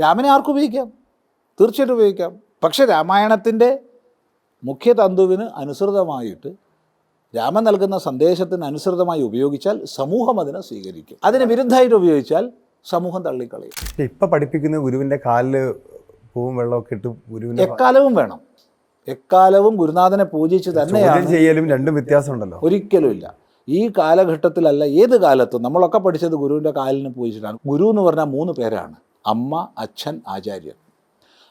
രാമനെ ആർക്കും ഉപയോഗിക്കാം, തീർച്ചയായിട്ടും ഉപയോഗിക്കാം. പക്ഷേ രാമായണത്തിൻ്റെ മുഖ്യ തന്തുവിന് അനുസൃതമായിട്ട് രാമൻ നൽകുന്ന സന്ദേശത്തിന് അനുസൃതമായി ഉപയോഗിച്ചാൽ സമൂഹം അതിനെ സ്വീകരിക്കും. അതിന് വിരുദ്ധമായിട്ട് ഉപയോഗിച്ചാൽ സമൂഹം തള്ളിക്കളയും. ഇപ്പം പഠിപ്പിക്കുന്ന ഗുരുവിൻ്റെ കാലിൽ പൂവും വെള്ളമൊക്കെ ഇട്ട് ഗുരുവിൻ്റെ എക്കാലവും വേണം. എക്കാലവും ഗുരുനാഥനെ പൂജിച്ച് തന്നെയാണ് ചെയ്യലും രണ്ടും വ്യത്യാസമുണ്ടല്ലോ. ഒരിക്കലുമില്ല. ഈ കാലഘട്ടത്തിലല്ല, ഏത് കാലത്തും നമ്മളൊക്കെ പഠിച്ചത് ഗുരുവിൻ്റെ കാലിന് പൂജിച്ചിട്ടാണ്. ഗുരു എന്ന് പറഞ്ഞാൽ 3 പേരാണ്: അമ്മ, അച്ഛൻ, ആചാര്യൻ.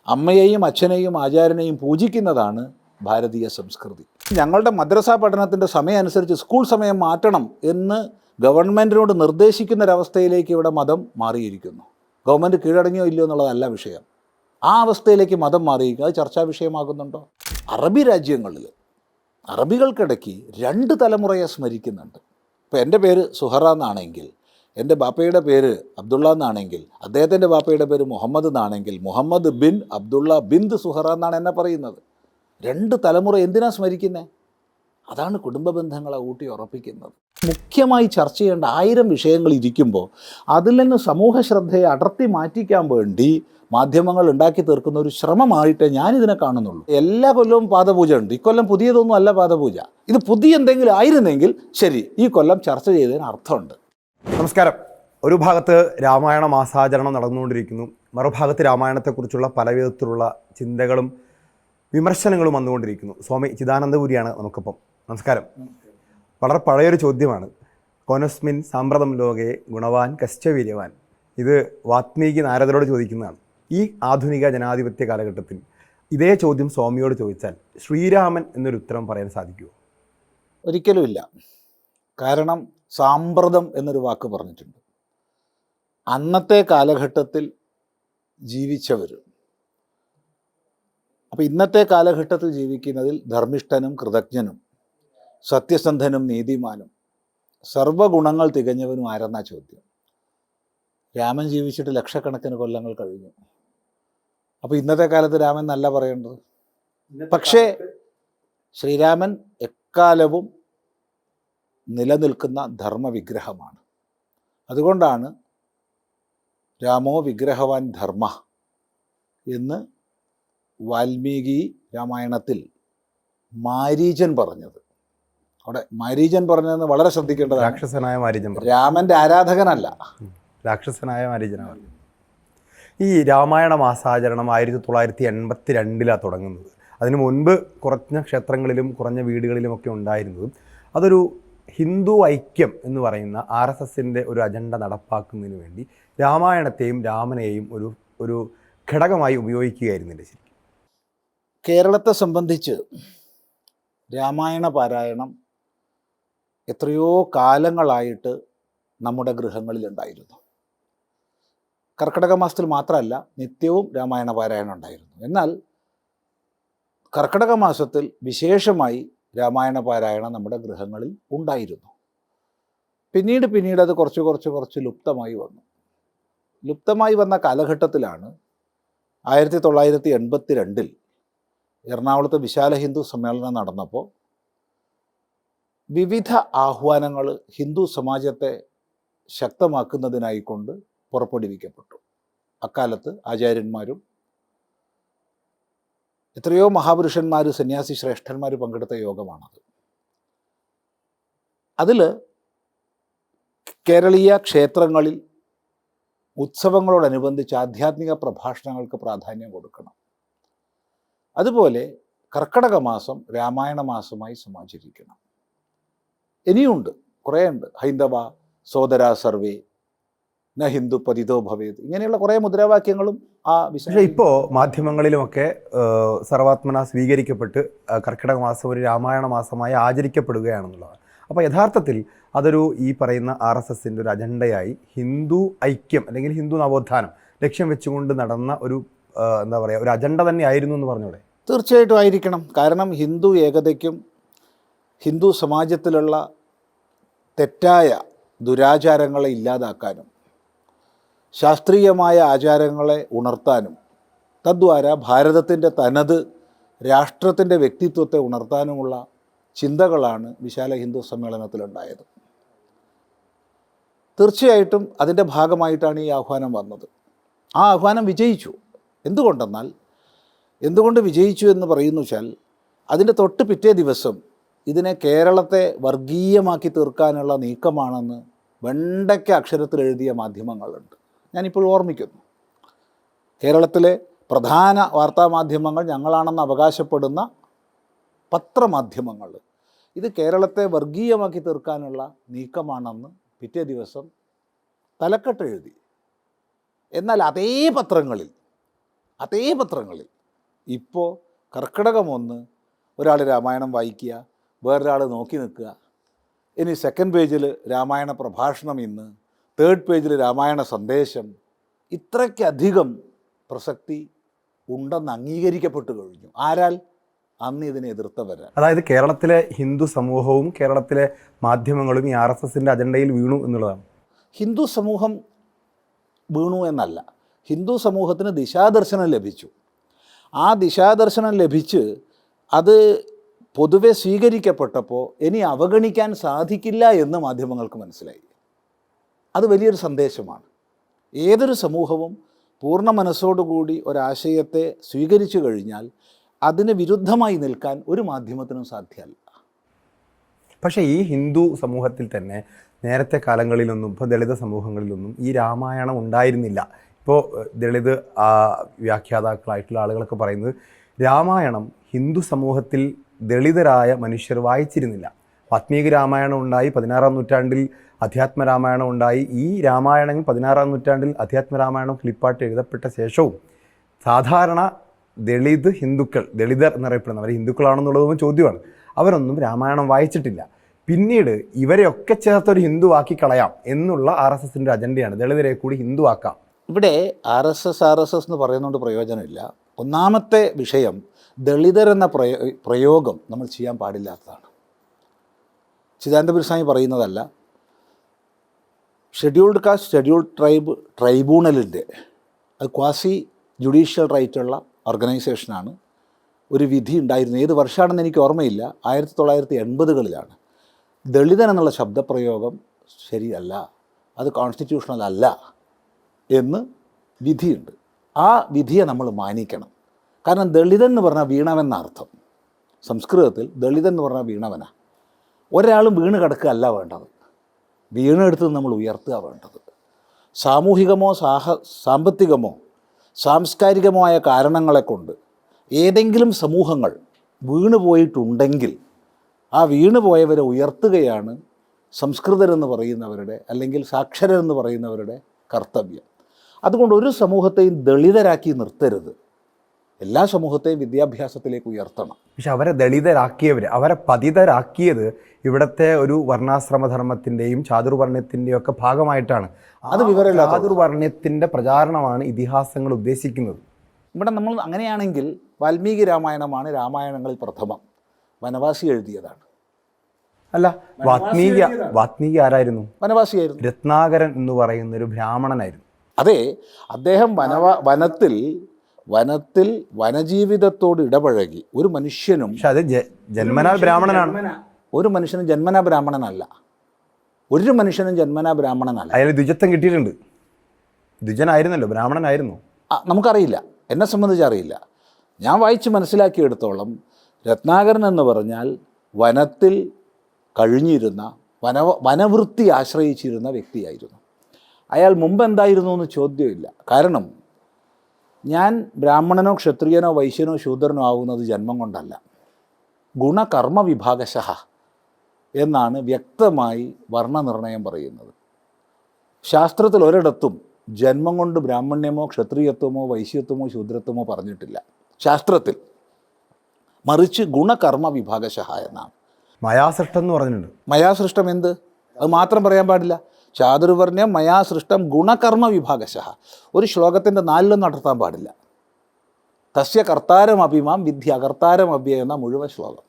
അമ്മയെയും അച്ഛനെയും ആചാര്യനെയും പൂജിക്കുന്നതാണ് ഭാരതീയ സംസ്കൃതി. ഞങ്ങളുടെ മദ്രസ പഠനത്തിൻ്റെ സമയം അനുസരിച്ച് സ്കൂൾ സമയം മാറ്റണം എന്ന് ഗവൺമെൻറ്റിനോട് നിർദ്ദേശിക്കുന്നൊരവസ്ഥയിലേക്ക് ഇവിടെ മതം മാറിയിരിക്കുന്നു. ഗവൺമെൻറ് കീഴടങ്ങിയോ ഇല്ലയോ എന്നുള്ളതല്ല വിഷയം. ആ അവസ്ഥയിലേക്ക് മതം മാറിയിരിക്കുക. അത് ചർച്ചാ വിഷയമാകുന്നുണ്ടോ? അറബി രാജ്യങ്ങളിൽ അറബികൾക്കിടയ്ക്ക് 2 തലമുറയെ സ്മരിക്കുന്നുണ്ട്. ഇപ്പോൾ എൻ്റെ പേര് സുഹറ എന്നാണെങ്കിൽ, എൻ്റെ ബാപ്പയുടെ പേര് അബ്ദുള്ള എന്നാണെങ്കിൽ, അദ്ദേഹത്തിൻ്റെ ബാപ്പയുടെ പേര് മുഹമ്മദ് എന്നാണെങ്കിൽ, മുഹമ്മദ് ബിൻ അബ്ദുള്ള ബിന്ദു സുഹറ എന്നാണ് എന്നെ പറയുന്നത്. 2 തലമുറ എന്തിനാ സ്മരിക്കുന്നത്? അതാണ് കുടുംബ ബന്ധങ്ങളെ ഊട്ടി ഉറപ്പിക്കുന്നത്. മുഖ്യമായി ചർച്ച ചെയ്യേണ്ട 1000 വിഷയങ്ങൾ ഇരിക്കുമ്പോൾ അതിൽ നിന്ന് സമൂഹ ശ്രദ്ധയെ അടർത്തി മാറ്റിക്കാൻ വേണ്ടി മാധ്യമങ്ങൾ ഉണ്ടാക്കി തീർക്കുന്ന ഒരു ശ്രമമായിട്ടേ ഞാനിതിനെ കാണുന്നുള്ളൂ. എല്ലാ കൊല്ലവും പാദപൂജ ഉണ്ട്. ഇക്കൊല്ലം പുതിയതൊന്നും അല്ല പാദപൂജ. ഇത് പുതിയ എന്തെങ്കിലും ആയിരുന്നെങ്കിൽ ശരി, ഈ കൊല്ലം ചർച്ച ചെയ്തതിന് അർത്ഥമുണ്ട്. നമസ്കാരം. ഒരു ഭാഗത്ത് രാമായണ മാസാചരണം നടന്നുകൊണ്ടിരിക്കുന്നു, മറുഭാഗത്ത് രാമായണത്തെക്കുറിച്ചുള്ള പലവിധത്തിലുള്ള ചിന്തകളും വിമർശനങ്ങളും വന്നുകൊണ്ടിരിക്കുന്നു. സ്വാമി ചിദാനന്ദപുരിയാണ് നമുക്കിപ്പം. നമസ്കാരം. വളരെ പഴയൊരു ചോദ്യമാണ്. കോനസ്മിൻ സാമ്പ്രതം ലോകെ ഗുണവാൻ കശ്ച വീര്യവാൻ. ഇത് വാത്മീകി നാരദരോട് ചോദിക്കുന്നതാണ്. ഈ ആധുനിക ജനാധിപത്യ കാലഘട്ടത്തിൽ ഇതേ ചോദ്യം സ്വാമിയോട് ചോദിച്ചാൽ ശ്രീരാമൻ എന്നൊരു ഉത്തരം പറയാൻ സാധിക്കുമോ? ഒരിക്കലുമില്ല. കാരണം സാമ്പ്രതം എന്നൊരു വാക്ക് പറഞ്ഞിട്ടുണ്ട്. അന്നത്തെ കാലഘട്ടത്തിൽ ജീവിച്ചവർ. അപ്പോൾ ഇന്നത്തെ കാലഘട്ടത്തിൽ ജീവിക്കുന്നതിൽ ധർമ്മിഷ്ഠനും കൃതജ്ഞനും സത്യസന്ധനും നീതിമാനും സർവ്വഗുണങ്ങൾ തികഞ്ഞവനും ആരെന്നാ ചോദ്യം. രാമൻ ജീവിച്ചിട്ട് ലക്ഷക്കണക്കിന് കൊല്ലങ്ങൾ കഴിഞ്ഞു. അപ്പോൾ ഇന്നത്തെ കാലത്ത് രാമൻ എന്നല്ല പറയേണ്ടത്. പക്ഷേ ശ്രീരാമൻ എക്കാലവും നിലനിൽക്കുന്ന ധർമ്മവിഗ്രഹമാണ്. അതുകൊണ്ടാണ് രാമോ വിഗ്രഹവാൻ ധർമ്മ എന്ന് വാൽമീകി രാമായണത്തിൽ മാരീചൻ പറഞ്ഞത്. അവിടെ മാരീചൻ പറഞ്ഞതെന്ന് വളരെ ശ്രദ്ധിക്കേണ്ടതാണ്. രാക്ഷസനായ മാരീചൻ, രാമൻ്റെ ആരാധകനല്ല, രാക്ഷസനായ മാരീചനാണ്. ഈ രാമായണ മാസാചരണം 1982 തുടങ്ങുന്നത്. അതിനു മുൻപ് കുറഞ്ഞ ക്ഷേത്രങ്ങളിലും കുറഞ്ഞ വീടുകളിലുമൊക്കെ ഉണ്ടായിരുന്നതും അതൊരു ഹിന്ദു ഐക്യം എന്ന് പറയുന്ന RSSൻ്റെ ഒരു അജണ്ട നടപ്പാക്കുന്നതിന് വേണ്ടി രാമായണത്തെയും രാമനെയും ഒരു ഘടകമായി ഉപയോഗിക്കുകയായിരുന്നില്ല. ശരി, കേരളത്തെ സംബന്ധിച്ച് രാമായണ പാരായണം എത്രയോ കാലങ്ങളായിട്ട് നമ്മുടെ ഗൃഹങ്ങളിലുണ്ടായിരുന്നു. കർക്കിടക മാസത്തിൽ മാത്രമല്ല, നിത്യവും രാമായണ പാരായണം ഉണ്ടായിരുന്നു. എന്നാൽ കർക്കിടക മാസത്തിൽ വിശേഷമായി രാമായണ പാരായണം നമ്മുടെ ഗൃഹങ്ങളിൽ ഉണ്ടായിരുന്നു. പിന്നീട് അത് കുറച്ച് ലുപ്തമായി വന്നു. ലുപ്തമായി വന്ന കാലഘട്ടത്തിലാണ് 1982 എറണാകുളത്ത് വിശാല ഹിന്ദു സമ്മേളനം നടന്നപ്പോൾ വിവിധ ആഹ്വാനങ്ങൾ ഹിന്ദു സമാജത്തെ ശക്തമാക്കുന്നതിനായിക്കൊണ്ട് പുറപ്പെടുവിക്കപ്പെട്ടു. അക്കാലത്ത് ആചാര്യന്മാരും എത്രയോ മഹാപുരുഷന്മാർ, സന്യാസി ശ്രേഷ്ഠന്മാർ പങ്കെടുത്ത യോഗമാണത്. അതിൽ കേരളീയ ക്ഷേത്രങ്ങളിൽ ഉത്സവങ്ങളോടനുബന്ധിച്ച് ആധ്യാത്മിക പ്രഭാഷണങ്ങൾക്ക് പ്രാധാന്യം കൊടുക്കണം. അതുപോലെ കർക്കിടക മാസം രാമായണ മാസമായി സമാചരിക്കണം. ഇനിയുണ്ട്, കുറേയുണ്ട്. ഹൈന്ദവ സോദരാ സർവേ ന ഹിന്ദു പതിതോ ഭവേത്, ഇങ്ങനെയുള്ള കുറേ മുദ്രാവാക്യങ്ങളും ആ വിഷയം. ഇപ്പോൾ മാധ്യമങ്ങളിലുമൊക്കെ സർവാത്മന സ്വീകരിക്കപ്പെട്ട് കർക്കിടക മാസം ഒരു രാമായണ മാസമായി ആചരിക്കപ്പെടുകയാണെന്നുള്ളതാണ്. അപ്പോൾ യഥാർത്ഥത്തിൽ അതൊരു ഈ പറയുന്ന RSSൻ്റെ ഒരു അജണ്ടയായി ഹിന്ദു ഐക്യം അല്ലെങ്കിൽ ഹിന്ദു നവോത്ഥാനം ലക്ഷ്യം വെച്ചുകൊണ്ട് നടന്ന ഒരു എന്താ പറയുക, ഒരു അജണ്ട തന്നെ ആയിരുന്നു എന്ന് പറഞ്ഞൂടെ? തീർച്ചയായിട്ടും ആയിരിക്കണം. കാരണം ഹിന്ദു ഏകതയ്ക്കും ഹിന്ദു സമാജത്തിലുള്ള തെറ്റായ ദുരാചാരങ്ങളെ ഇല്ലാതാക്കാനും ശാസ്ത്രീയമായ ആചാരങ്ങളെ ഉണർത്താനും തദ്വാര ഭാരതത്തിൻ്റെ തനത് രാഷ്ട്രത്തിൻ്റെ വ്യക്തിത്വത്തെ ഉണർത്താനുമുള്ള ചിന്തകളാണ് വിശാല ഹിന്ദു സമ്മേളനത്തിലുണ്ടായത്. തീർച്ചയായിട്ടും അതിൻ്റെ ഭാഗമായിട്ടാണ് ഈ ആഹ്വാനം വന്നത്. ആ ആഹ്വാനം വിജയിച്ചു. എന്തുകൊണ്ട് വിജയിച്ചു എന്ന് പറയുന്നു വെച്ചാൽ അതിൻ്റെ തൊട്ട് പിറ്റേ ദിവസം ഇതിനെ കേരളത്തെ വർഗീയമാക്കി തീർക്കാനുള്ള നീക്കമാണെന്ന് വെണ്ടയ്ക്ക അക്ഷരത്തിൽ എഴുതിയ മാധ്യമങ്ങളുണ്ട്. ഞാനിപ്പോൾ ഓർമ്മിക്കുന്നു. കേരളത്തിലെ പ്രധാന വാർത്താമാധ്യമങ്ങൾ ഞങ്ങളാണെന്ന് അവകാശപ്പെടുന്ന പത്രമാധ്യമങ്ങൾ ഇത് കേരളത്തെ വർഗീയമാക്കി തീർക്കാനുള്ള നീക്കമാണെന്ന് പിറ്റേ ദിവസം തലക്കെട്ട് എഴുതി. എന്നാൽ അതേ പത്രങ്ങളിൽ ഇപ്പോൾ കർക്കിടകം 1 ഒരാൾ രാമായണം വായിക്കുക, വേറൊരാൾ നോക്കി നിൽക്കുക. ഇനി സെക്കൻഡ് പേജിൽ രാമായണ പ്രഭാഷണം, ഇന്ന് തേർഡ് പേജിൽ രാമായണ സന്ദേശം. ഇത്രയ്ക്കധികം പ്രസക്തി ഉണ്ടെന്ന് അംഗീകരിക്കപ്പെട്ടു കഴിഞ്ഞു. ആരാൽ? അന്ന് ഇതിനെ എതിർത്തവരാ. അതായത് കേരളത്തിലെ ഹിന്ദു സമൂഹവും കേരളത്തിലെ മാധ്യമങ്ങളും ഈ RSSൻ്റെ അജണ്ടയിൽ വീണു എന്നുള്ളതാണ്. ഹിന്ദു സമൂഹം വീണു എന്നല്ല, ഹിന്ദു സമൂഹത്തിന് ദിശാദർശനം ലഭിച്ചു. ആ ദിശാദർശനം ലഭിച്ച് അത് പൊതുവെ സ്വീകരിക്കപ്പെട്ടപ്പോൾ ഇനി അവഗണിക്കാൻ സാധിക്കില്ല എന്ന് മാധ്യമങ്ങൾക്ക് മനസ്സിലായി. അത് വലിയൊരു സന്ദേശമാണ്. ഏതൊരു സമൂഹവും പൂർണ്ണ മനസ്സോടുകൂടി ഒരാശയത്തെ സ്വീകരിച്ചു കഴിഞ്ഞാൽ അതിന് വിരുദ്ധമായി നിൽക്കാൻ ഒരു മാധ്യമത്തിനും സാധ്യമല്ല. പക്ഷേ ഈ ഹിന്ദു സമൂഹത്തിൽ തന്നെ നേരത്തെ കാലങ്ങളിലൊന്നും, ഇപ്പോൾ ദളിത് സമൂഹങ്ങളിലൊന്നും ഈ രാമായണം ഉണ്ടായിരുന്നില്ല. ഇപ്പോൾ ദളിത് വ്യാഖ്യാതാക്കളായിട്ടുള്ള ആളുകളൊക്കെ പറയുന്നത് രാമായണം ഹിന്ദു സമൂഹത്തിൽ ദളിതരായ മനുഷ്യർ വായിച്ചിരുന്നില്ല. വാത്മീകി രാമായണം ഉണ്ടായി, 16-ാം നൂറ്റാണ്ടിൽ അധ്യാത്മരാമായണം ഉണ്ടായി. ഈ രാമായണം 16-ാം നൂറ്റാണ്ടിൽ അധ്യാത്മരാമായണം കിളിപ്പാട്ട് എഴുതപ്പെട്ട ശേഷവും സാധാരണ ദളിത് ഹിന്ദുക്കൾ, ദളിതർ എന്നറിയപ്പെടുന്നവർ ഹിന്ദുക്കളാണെന്നുള്ളതും ചോദ്യമാണ്. അവരൊന്നും രാമായണം വായിച്ചിട്ടില്ല. പിന്നീട് ഇവരെയൊക്കെ ചേർത്തൊരു ഹിന്ദുവാക്കി കളയാം എന്നുള്ള RSSൻ്റെ അജണ്ടയാണ്, ദളിതരെ കൂടി ഹിന്ദുവാക്കാം. ഇവിടെ RSS എന്ന് പറയുന്നതുകൊണ്ട് പ്രയോജനമില്ല. ഒന്നാമത്തെ വിഷയം, ദളിതരെന്ന പ്രയോഗം നമ്മൾ ചെയ്യാൻ പാടില്ലാത്തതാണ്. ചിദാനന്ദപുരി സ്വാമി പറയുന്നതല്ല. ഷെഡ്യൂൾഡ് കാസ്റ്റ് ഷെഡ്യൂൾഡ് ട്രൈബ് ട്രൈബ്യൂണലിൻ്റെ, അത് ക്വാസി ജുഡീഷ്യൽ റൈറ്റുള്ള ഓർഗനൈസേഷനാണ്. ഒരു വിധി ഉണ്ടായിരുന്നു, ഏത് വർഷമാണെന്ന് എനിക്ക് ഓർമ്മയില്ല, 1980കളിലാണ്. ദളിതൻ എന്നുള്ള ശബ്ദപ്രയോഗം ശരിയല്ല, അത് കോൺസ്റ്റിറ്റ്യൂഷണൽ അല്ല എന്ന് വിധിയുണ്ട്. ആ വിധിയെ നമ്മൾ മാനിക്കണം. കാരണം ദളിതൻ എന്ന് പറഞ്ഞാൽ വീണവെന്ന അർത്ഥം. സംസ്കൃതത്തിൽ ദളിതൻ എന്ന് പറഞ്ഞാൽ വീണവനാ. ഒരാളും വീണ് കിടക്കുകയല്ല വേണ്ടത്, വീണെടുത്ത് നമ്മൾ ഉയർത്തുക വേണ്ടത്. സാമൂഹികമോ സാമ്പത്തികമോ സാംസ്കാരികമോ ആയ കാരണങ്ങളെ കൊണ്ട് ഏതെങ്കിലും സമൂഹങ്ങൾ വീണു പോയിട്ടുണ്ടെങ്കിൽ ആ വീണു പോയവരെ ഉയർത്തുകയാണ് സംസ്കൃതരെന്ന് പറയുന്നവരുടെ, അല്ലെങ്കിൽ സാക്ഷരരെന്ന് പറയുന്നവരുടെ കർത്തവ്യം. അതുകൊണ്ട് ഒരു സമൂഹത്തെയും ദളിതരാക്കി നിർത്തരുത്, എല്ലാ സമൂഹത്തെയും വിദ്യാഭ്യാസത്തിലേക്ക് ഉയർത്തണം. പക്ഷെ അവരെ ദളിതരാക്കിയവർ, അവരെ പതിതരാക്കിയത് ഇവിടുത്തെ ഒരു വർണ്ണാശ്രമധർമ്മത്തിൻ്റെയും ചാതുർവർണ്ണത്തിൻ്റെയും ഒക്കെ ഭാഗമായിട്ടാണ്. അത് വിവരമില്ല. ചാതുർവർണ്ണത്തിൻ്റെ പ്രചാരണമാണ് ഇതിഹാസങ്ങൾ ഉദ്ദേശിക്കുന്നത്. ഇവിടെ നമ്മൾ അങ്ങനെയാണെങ്കിൽ വാൽമീകി രാമായണമാണ് രാമായണങ്ങളിൽ പ്രഥമം, വനവാസി എഴുതിയതാണ്. അല്ല, വാത്മീകി ആരായിരുന്നു? വനവാസിയായിരുന്നു. രത്നാകരൻ എന്ന് പറയുന്ന ഒരു ബ്രാഹ്മണനായിരുന്നു. അതെ, അദ്ദേഹം വനത്തിൽ വനജീവിതത്തോട് ഇടപഴകി. ഒരു മനുഷ്യനും, പക്ഷെ അത് ജന്മനാൽ ബ്രാഹ്മണനാണ്. ഒരു മനുഷ്യനും ജന്മനാ ബ്രാഹ്മണനല്ല. ഒരു മനുഷ്യനും ജന്മനാ ബ്രാഹ്മണനല്ല. അയാൾ ദ്വിജത്വം കിട്ടിയിട്ടുണ്ട്. ദ്വിജനായിരുന്നല്ലോ, ബ്രാഹ്മണനായിരുന്നു. നമുക്കറിയില്ല, എന്നെ സംബന്ധിച്ച് അറിയില്ല. ഞാൻ വായിച്ച് മനസ്സിലാക്കിയെടുത്തോളം രത്നാകരൻ എന്ന് പറഞ്ഞാൽ വനത്തിൽ കഴിഞ്ഞിരുന്ന, വനവൃത്തി ആശ്രയിച്ചിരുന്ന വ്യക്തിയായിരുന്നു. അയാൾ മുമ്പ് എന്തായിരുന്നു എന്ന് ചോദ്യമില്ല. കാരണം ഞാൻ ബ്രാഹ്മണനോ ക്ഷത്രിയനോ വൈശ്യനോ ശൂദ്രനോ ആവുന്നത് ജന്മം കൊണ്ടല്ല, ഗുണകർമ്മ വിഭാഗശഃ എന്നാണ് വ്യക്തമായി വർണ്ണനിർണയം പറയുന്നത്. ശാസ്ത്രത്തിൽ ഒരിടത്തും ജന്മം കൊണ്ട് ബ്രാഹ്മണ്യമോ ക്ഷത്രിയത്വമോ വൈശ്യത്വമോ ശൂദ്രത്വമോ പറഞ്ഞിട്ടില്ല ശാസ്ത്രത്തിൽ. മറിച്ച് ഗുണകർമ്മ വിഭാഗശഃ എന്നാണ്. മയാസൃഷ്ടം എന്ന് പറഞ്ഞിട്ടുണ്ട്. മയാസൃഷ്ടം എന്ത്? അത് മാത്രം പറയാൻ പാടില്ല. ചാതുർവർണ്ണ്യം മയാസൃഷ്ടം ഗുണകർമ്മ വിഭാഗശഃ. ഒരു ശ്ലോകത്തിൻ്റെ 4 നടത്താൻ പാടില്ല. തസ്യ കർത്താരം അഭിമാം വിദ്യ അകർത്താരം അഭ്യ എന്ന മുഴുവൻ ശ്ലോകം.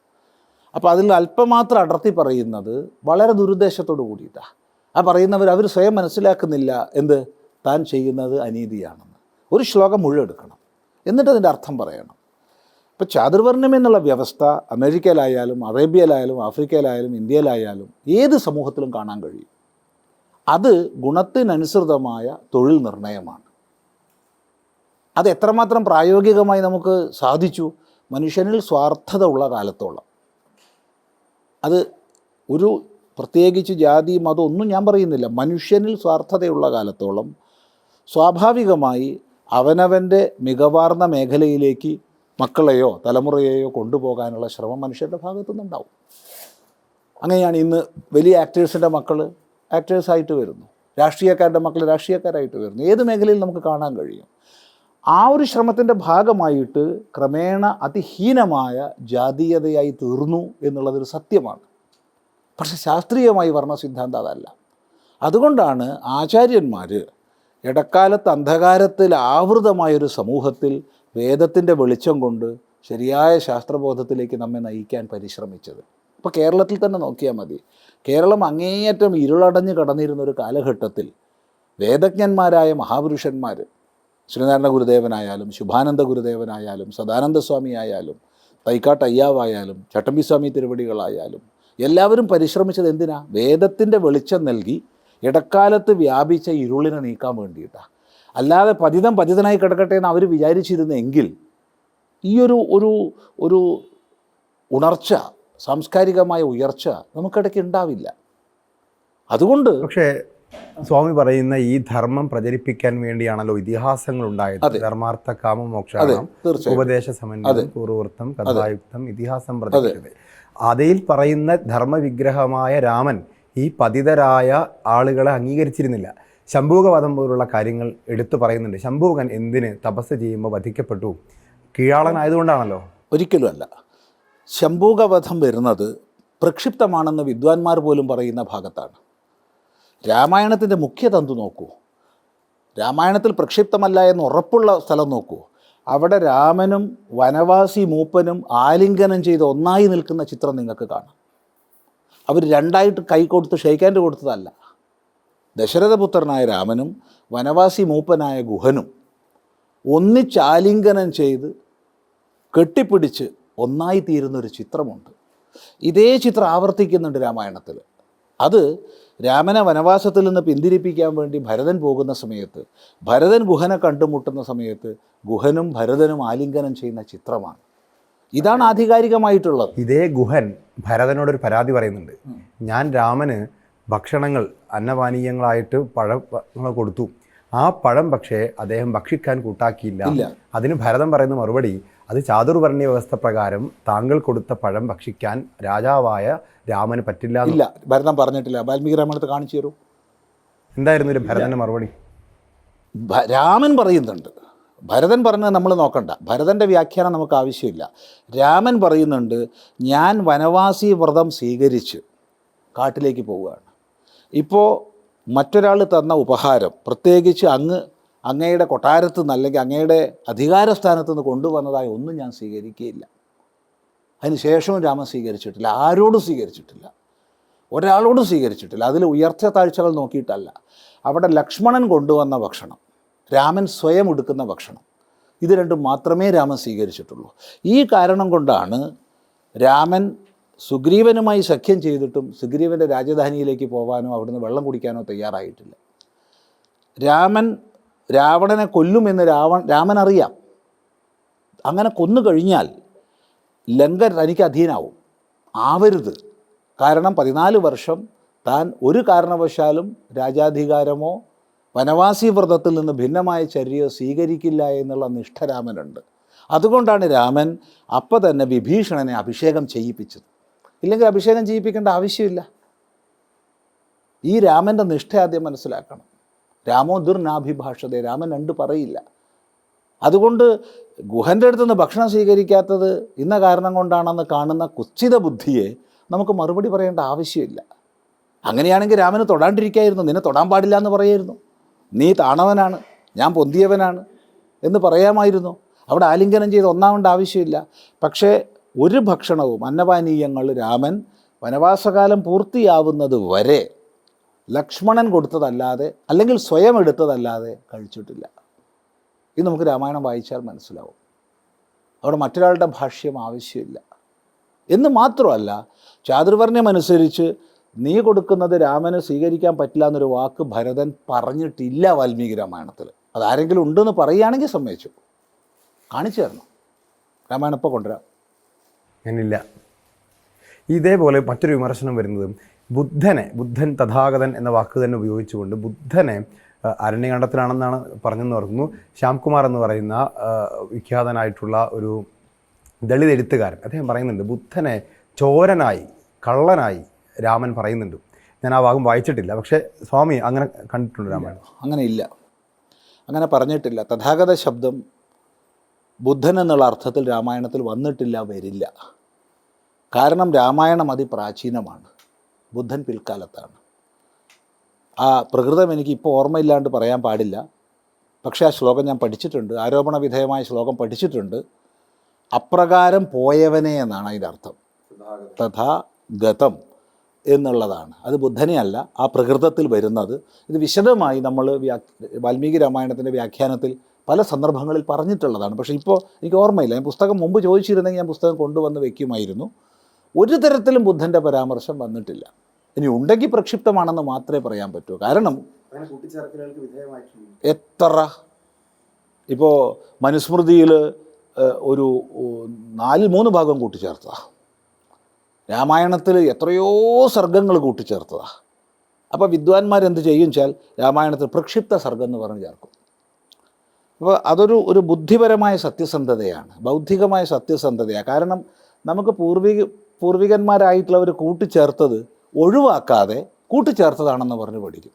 അപ്പോൾ അതിൽ അല്പമാത്രം അടർത്തി പറയുന്നത് വളരെ ദുരുദ്ദേശത്തോടു കൂടിയിട്ടാണ്. ആ പറയുന്നവർ അവർ സ്വയം മനസ്സിലാക്കുന്നില്ല എന്ത്, താൻ ചെയ്യുന്നത് അനീതിയാണെന്ന്. ഒരു ശ്ലോകം മുഴുവൻ എടുക്കണം, എന്നിട്ട് അതിൻ്റെ അർത്ഥം പറയണം. ഇപ്പോൾ ചാതുർവർണ്ണ്യം എന്നുള്ള വ്യവസ്ഥ അമേരിക്കയിലായാലും അറേബ്യയിലായാലും ആഫ്രിക്കയിലായാലും ഇന്ത്യയിലായാലും ഏത് സമൂഹത്തിലും കാണാൻ കഴിയും. അത് ഗുണത്തിനനുസൃതമായ തൊഴിൽ നിർണയമാണ്. അത് എത്രമാത്രം പ്രായോഗികമായി നമുക്ക് സാധിച്ചു? മനുഷ്യനിൽ സ്വാർത്ഥത ഉള്ള കാലത്തോളം. അത് ഒരു പ്രത്യേകിച്ച് ജാതി മതം ഒന്നും ഞാൻ പറയുന്നില്ല. മനുഷ്യനിൽ സ്വാർത്ഥതയുള്ള കാലത്തോളം സ്വാഭാവികമായി അവനവൻ്റെ മികവാർന്ന മേഖലയിലേക്ക് മക്കളെയോ തലമുറയെയോ കൊണ്ടുപോകാനുള്ള ശ്രമം മനുഷ്യരുടെ ഭാഗത്തുനിന്നുണ്ടാവും. അങ്ങനെയാണ് ഇന്ന് വലിയ ആക്ടേഴ്സിൻ്റെ മക്കൾ ആക്ടേഴ്സായിട്ട് വരുന്നു, രാഷ്ട്രീയക്കാരുടെ മക്കൾ രാഷ്ട്രീയക്കാരായിട്ട് വരുന്നു. ഏത് മേഖലയിൽ നമുക്ക് കാണാൻ കഴിയും. ആ ഒരു ശ്രമത്തിൻ്റെ ഭാഗമായിട്ട് ക്രമേണ അതിഹീനമായ ജാതീയതയായി തീർന്നു എന്നുള്ളതൊരു സത്യമാണ്. പക്ഷെ ശാസ്ത്രീയമായി വർണ്ണ സിദ്ധാന്തം അതല്ല. അതുകൊണ്ടാണ് ആചാര്യന്മാർ ഇടക്കാലത്ത് അന്ധകാരത്തിൽ ആവൃതമായൊരു സമൂഹത്തിൽ വേദത്തിൻ്റെ വെളിച്ചം കൊണ്ട് ശരിയായ ശാസ്ത്രബോധത്തിലേക്ക് നമ്മെ നയിക്കാൻ പരിശ്രമിച്ചത്. ഇപ്പോൾ കേരളത്തിൽ തന്നെ നോക്കിയാൽ മതി. കേരളം അങ്ങേയറ്റം ഇരുളടഞ്ഞ് കടന്നിരുന്ന ഒരു കാലഘട്ടത്തിൽ വേദജ്ഞന്മാരായ മഹാപുരുഷന്മാർ, ശ്രീനാരായണ ഗുരുദേവനായാലും ശുഭാനന്ദ ഗുരുദേവനായാലും സദാനന്ദ സ്വാമി ആയാലും തൈക്കാട്ട് അയ്യാവായാലും ചട്ടമ്പിസ്വാമി തിരുവടികളായാലും എല്ലാവരും പരിശ്രമിച്ചത് എന്തിനാ? വേദത്തിൻ്റെ വെളിച്ചം നൽകി ഇടക്കാലത്ത് വ്യാപിച്ച ഇരുളിനെ നീക്കാൻ വേണ്ടിയിട്ടാണ്. അല്ലാതെ പതിതനായി കിടക്കട്ടെ എന്ന് അവർ വിചാരിച്ചിരുന്നെങ്കിൽ ഈയൊരു ഒരു ഒരു ഉണർച്ച, സാംസ്കാരികമായ ഉയർച്ച നമുക്കിടയ്ക്ക് ഉണ്ടാവില്ല. അതുകൊണ്ട് പക്ഷേ സ്വാമി പറയുന്ന ഈ ധർമ്മം പ്രചരിപ്പിക്കാൻ വേണ്ടിയാണല്ലോ ഇതിഹാസങ്ങൾ ഉണ്ടായത്. ധർമാർത്ഥ കാമമോക്ഷാണം ഉപദേശ സമന്വയം പൂർവൃത്തം കഥായുക്തം ഇതിഹാസം പ്രചരിച്ചത്. അതിൽ പറയുന്ന ധർമ്മവിഗ്രഹമായ രാമൻ ഈ പതിതരായ ആളുകളെ അംഗീകരിച്ചിരുന്നില്ല. ശംഭൂകവധം പോലുള്ള കാര്യങ്ങൾ എടുത്തു പറയുന്നുണ്ട്. ശംഭൂകൻ എന്തിന് തപസ് ചെയ്യുമ്പോൾ വധിക്കപ്പെട്ടു? കീഴാളനായതുകൊണ്ടാണല്ലോ. ഒരിക്കലുമല്ല. ശംഭൂകവധം വരുന്നത് പ്രക്ഷിപ്തമാണെന്ന് വിദ്വാൻമാർ പോലും പറയുന്ന ഭാഗത്താണ്. രാമായണത്തിൻ്റെ മുഖ്യതന്തു നോക്കൂ. രാമായണത്തിൽ പ്രക്ഷിപ്തമല്ല എന്ന് ഉറപ്പുള്ള സ്ഥലം നോക്കൂ. അവിടെ രാമനും വനവാസി മൂപ്പനും ആലിംഗനം ചെയ്ത് ഒന്നായി നിൽക്കുന്ന ചിത്രം നിങ്ങൾക്ക് കാണാം. അവർ രണ്ടായിട്ട് കൈ കൊടുത്ത് ഷെയ്ക്കാൻഡ് കൊടുത്തതല്ല. ദശരഥപുത്രനായ രാമനും വനവാസി മൂപ്പനായ ഗുഹനും ഒന്നിച്ചാലിംഗനം ചെയ്ത് കെട്ടിപ്പിടിച്ച് ഒന്നായി തീരുന്നൊരു ചിത്രമുണ്ട്. ഇതേ ചിത്രം ആവർത്തിക്കുന്നുണ്ട് രാമായണത്തിൽ. അത് രാമനെ വനവാസത്തിൽ നിന്ന് പിന്തിരിപ്പിക്കാൻ വേണ്ടി ഭരതൻ പോകുന്ന സമയത്ത്, ഭരതൻ ഗുഹനെ കണ്ടുമുട്ടുന്ന സമയത്ത് ഗുഹനും ഭരതനും ആലിംഗനം ചെയ്യുന്ന ചിത്രമാണ്. ഇതാണ് ആധികാരികമായിട്ടുള്ളത്. ഇതേ ഗുഹൻ ഭരതനോടൊരു പരാതി പറയുന്നുണ്ട്. ഞാൻ രാമന് ഭക്ഷണങ്ങൾ അന്നപാനീയങ്ങളായിട്ട് പഴങ്ങൾ കൊടുത്തു. ആ പഴം പക്ഷേ അദ്ദേഹം ഭക്ഷിക്കാൻ കൂട്ടാക്കിയില്ല. അതിന് ഭരതൻ പറയുന്ന മറുപടി, അത് ചാതുർവർണ്ണ വ്യവസ്ഥ പ്രകാരം താങ്കൾ കൊടുത്ത പഴം ഭക്ഷിക്കാൻ രാജാവായ രാമന് പറ്റില്ല. ഇല്ല, ഭരതൻ പറഞ്ഞിട്ടില്ല. വാൽമീകി രാമായണത്തിൽ കാണിച്ചു തരൂ. എന്തായിരുന്നു ഭരതൻ്റെ മറുപടി? രാമൻ പറയുന്നുണ്ട്. ഭരതൻ പറഞ്ഞത് നമ്മൾ നോക്കണ്ട. ഭരതൻ്റെ വ്യാഖ്യാനം നമുക്ക് ആവശ്യമില്ല. രാമൻ പറയുന്നുണ്ട്, ഞാൻ വനവാസി വ്രതം സ്വീകരിച്ച് കാട്ടിലേക്ക് പോവുകയാണ്. ഇപ്പോൾ മറ്റൊരാൾ തന്ന ഉപഹാരം, പ്രത്യേകിച്ച് അങ്ങയുടെ കൊട്ടാരത്ത് നിന്ന് അല്ലെങ്കിൽ അങ്ങയുടെ അധികാരസ്ഥാനത്ത് നിന്ന് കൊണ്ടുവന്നതായി ഒന്നും ഞാൻ സ്വീകരിക്കുകയില്ല. അതിന് ശേഷവും രാമൻ സ്വീകരിച്ചിട്ടില്ല. ആരോടും സ്വീകരിച്ചിട്ടില്ല, ഒരാളോടും സ്വീകരിച്ചിട്ടില്ല. അതിൽ ഉയർച്ച താഴ്ചകൾ നോക്കിയിട്ടല്ല. അവിടെ ലക്ഷ്മണൻ കൊണ്ടുവന്ന ഭക്ഷണം, രാമൻ സ്വയം എടുക്കുന്ന ഭക്ഷണം, ഇത് രണ്ടും മാത്രമേ രാമൻ സ്വീകരിച്ചിട്ടുള്ളൂ. ഈ കാരണം കൊണ്ടാണ് രാമൻ സുഗ്രീവനുമായി സഖ്യം ചെയ്തിട്ടും സുഗ്രീവൻ്റെ രാജധാനിയിലേക്ക് പോകാനോ അവിടുന്ന് വെള്ളം കുടിക്കാനോ തയ്യാറായിട്ടില്ല. രാവണനെ കൊല്ലുമെന്ന് രാമൻ അറിയാം. അങ്ങനെ കൊന്നു കഴിഞ്ഞാൽ ലങ്ക തനിക്ക് അധീനാവും. ആവരുത്. കാരണം 14 വർഷം താൻ ഒരു കാരണവശാലും രാജാധികാരമോ വനവാസി വ്രതത്തിൽ നിന്ന് ഭിന്നമായ ചര്യയോ സ്വീകരിക്കില്ല എന്നുള്ള നിഷ്ഠ രാമനുണ്ട്. അതുകൊണ്ടാണ് രാമൻ അപ്പം തന്നെ വിഭീഷണനെ അഭിഷേകം ചെയ്യിപ്പിച്ചത്. ഇല്ലെങ്കിൽ അഭിഷേകം ചെയ്യിപ്പിക്കേണ്ട ആവശ്യമില്ല. ഈ രാമൻ്റെ നിഷ്ഠ ആദ്യം മനസ്സിലാക്കണം. രാമോ ദുർനാഭിഭാഷതേ, രാമൻ രണ്ട് പറയില്ല. അതുകൊണ്ട് ഗുഹൻ്റെ അടുത്ത് നിന്ന് ഭക്ഷണം സ്വീകരിക്കാത്തത് ഇന്ന കാരണം കൊണ്ടാണെന്ന് കാണുന്ന കുത്സിത ബുദ്ധിയെ നമുക്ക് മറുപടി പറയേണ്ട ആവശ്യമില്ല. അങ്ങനെയാണെങ്കിൽ രാമന് തൊടാണ്ടിരിക്കായിരുന്നു. നിന്നെ തൊടാൻ പാടില്ല എന്ന് പറയായിരുന്നു. നീ താണവനാണ്, ഞാൻ പൊന്തിയവനാണ് എന്ന് പറയാമായിരുന്നു. അവിടെ ആലിംഗനം ചെയ്ത് ഒന്നാവേണ്ട ആവശ്യമില്ല. പക്ഷേ ഒരു ഭക്ഷണവും അന്നപാനീയങ്ങൾ രാമൻ വനവാസകാലം പൂർത്തിയാവുന്നത് വരെ ലക്ഷ്മണൻ കൊടുത്തതല്ലാതെ അല്ലെങ്കിൽ സ്വയം എടുത്തതല്ലാതെ കഴിച്ചിട്ടില്ല. ഇത് നമുക്ക് രാമായണം വായിച്ചാൽ മനസ്സിലാവും. അവിടെ മറ്റൊരാളുടെ ഭാഷ്യം ആവശ്യമില്ല. എന്ന് മാത്രമല്ല, ചാതുർവർണ്ണ്യമനുസരിച്ച് നീ കൊടുക്കുന്നത് രാമന് സ്വീകരിക്കാൻ പറ്റില്ല എന്നൊരു വാക്ക് ഭരതൻ പറഞ്ഞിട്ടില്ല വാൽമീകി രാമായണത്തിൽ. അതാരെങ്കിലും ഉണ്ടെന്ന് പറയുകയാണെങ്കിൽ സമ്മതിച്ചു, കാണിച്ചു തരണം. രാമായണം ഇപ്പോൾ കൊണ്ടുവരാം. ഞാനില്ല. ഇതേപോലെ മറ്റൊരു വിമർശനം വരുന്നത് ബുദ്ധൻ തഥാഗതൻ എന്ന വാക്ക് തന്നെ ഉപയോഗിച്ചുകൊണ്ട് ബുദ്ധനെ അരണ്യകണ്ഠത്തിലാണെന്നാണ് പറഞ്ഞെന്ന് ഓർക്കുന്നു. ശ്യാംകുമാർ എന്ന് പറയുന്ന വിഖ്യാതനായിട്ടുള്ള ഒരു ദളിത് എഴുത്തുകാരൻ അദ്ദേഹം പറയുന്നുണ്ട് ബുദ്ധനെ ചോരനായി കള്ളനായി രാമൻ പറയുന്നുണ്ട്. ഞാൻ ആ ഭാഗം വായിച്ചിട്ടില്ല, പക്ഷേ സ്വാമി അങ്ങനെ കണ്ടിട്ടുണ്ട് രാമായണം? അങ്ങനെ ഇല്ല, അങ്ങനെ പറഞ്ഞിട്ടില്ല. തഥാഗത ശബ്ദം ബുദ്ധൻ എന്നുള്ള അർത്ഥത്തിൽ രാമായണത്തിൽ വന്നിട്ടില്ല, വരില്ല. കാരണം രാമായണം അതിപ്രാചീനമാണ്, ബുദ്ധൻ പിൽക്കാലത്താണ്. ആ പ്രകൃതം എനിക്ക് ഇപ്പോൾ ഓർമ്മയില്ലാണ്ട് പറയാൻ പാടില്ല, പക്ഷേ ആ ശ്ലോകം ഞാൻ പഠിച്ചിട്ടുണ്ട്, ആരോപണ വിധേയമായ ശ്ലോകം പഠിച്ചിട്ടുണ്ട്. അപ്രകാരം പോയവനെ എന്നാണ് അതിൻ്റെ അർത്ഥം. തഥാ ഗതം എന്നുള്ളതാണ്. അത് ബുദ്ധനെ അല്ല, ആ പ്രകൃതത്തിൽ വരുന്നത്. ഇത് വിശദമായി നമ്മൾ വാൽമീകി രാമായണത്തിൻ്റെ വ്യാഖ്യാനത്തിൽ പല സന്ദർഭങ്ങളിൽ പറഞ്ഞിട്ടുള്ളതാണ്. പക്ഷേ ഇപ്പോൾ എനിക്ക് ഓർമ്മയില്ല. ഞാൻ പുസ്തകം മുമ്പ് ചോദിച്ചിരുന്നെങ്കിൽ ഞാൻ പുസ്തകം കൊണ്ടുവന്ന് വയ്ക്കുമായിരുന്നു. ഒരു തരത്തിലും ബുദ്ധൻ്റെ പരാമർശം വന്നിട്ടില്ല. ഇനി ഉണ്ടെങ്കിൽ പ്രക്ഷിപ്തമാണെന്ന് മാത്രമേ പറയാൻ പറ്റൂ. കാരണം എത്ര ഇപ്പോൾ മനുസ്മൃതിയിൽ ഒരു 4-3 ഭാഗം കൂട്ടിച്ചേർത്തതാണ്. രാമായണത്തിൽ എത്രയോ സർഗങ്ങൾ കൂട്ടിച്ചേർത്തതാണ്. അപ്പോൾ വിദ്വാൻമാരെന്ത് ചെയ്യും വെച്ചാൽ രാമായണത്തിൽ പ്രക്ഷിപ്ത സർഗം എന്ന് പറഞ്ഞ് ചേർക്കും. അപ്പോൾ അതൊരു ബുദ്ധിപരമായ സത്യസന്ധതയാണ്, ബൗദ്ധികമായ സത്യസന്ധതയാണ്. കാരണം നമുക്ക് പൂർവികന്മാരായിട്ടുള്ളവർ കൂട്ടിച്ചേർത്തത് ഒഴിവാക്കാതെ കൂട്ടിച്ചേർത്തതാണെന്ന് പറഞ്ഞ് പഠിക്കും.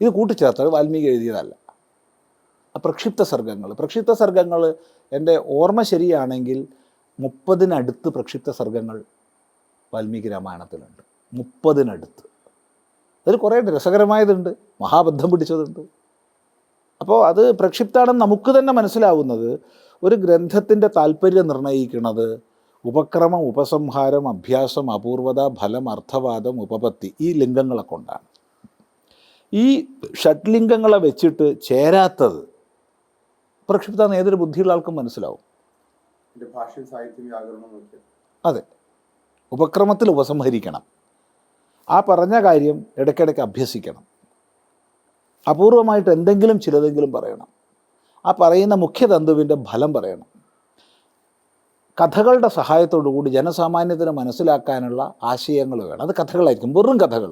ഇത് കൂട്ടിച്ചേർത്തത് വാൽമീകി എഴുതിയതല്ല. പ്രക്ഷിപ്ത സർഗങ്ങൾ എൻ്റെ ഓർമ്മ ശരിയാണെങ്കിൽ 30-നടുത്ത് പ്രക്ഷിപ്ത സർഗങ്ങൾ വാൽമീകി രാമായണത്തിലുണ്ട്. 30-നടുത്ത്. അതിൽ കുറേ രസകരമായതുണ്ട്, മഹാബദ്ധം പിടിച്ചതുണ്ട്. അപ്പോൾ അത് പ്രക്ഷിപ്താണെന്ന് നമുക്ക് തന്നെ മനസ്സിലാവുന്നത് ഒരു ഗ്രന്ഥത്തിൻ്റെ താല്പര്യം നിർണ്ണയിക്കുന്നത് ഉപക്രമം, ഉപസംഹാരം, അഭ്യാസം, അപൂർവത, ഫലം, അർത്ഥവാദം, ഉപപത്തി, ഈ ലിംഗങ്ങളെ കൊണ്ടാണ്. ഈ ഷഡ്ലിംഗങ്ങളെ വെച്ചിട്ട് ചേരാത്തത് പ്രക്ഷിപ്താന്ന് ഏതൊരു ബുദ്ധിയുള്ള ആൾക്കും മനസ്സിലാവും. അതെ, ഉപക്രമത്തിൽ ഉപസംഹരിക്കണം, ആ പറഞ്ഞ കാര്യം ഇടയ്ക്കിടയ്ക്ക് അഭ്യസിക്കണം, അപൂർവമായിട്ട് എന്തെങ്കിലും ചിലതെങ്കിലും പറയണം, ആ പറയുന്ന മുഖ്യതന്തുവിൻ്റെ ഫലം പറയണം, കഥകളുടെ സഹായത്തോടു കൂടി ജനസാമാന്യത്തിന് മനസ്സിലാക്കാനുള്ള ആശയങ്ങൾ വേണം. അത് കഥകളായിരിക്കും, വെറും കഥകൾ.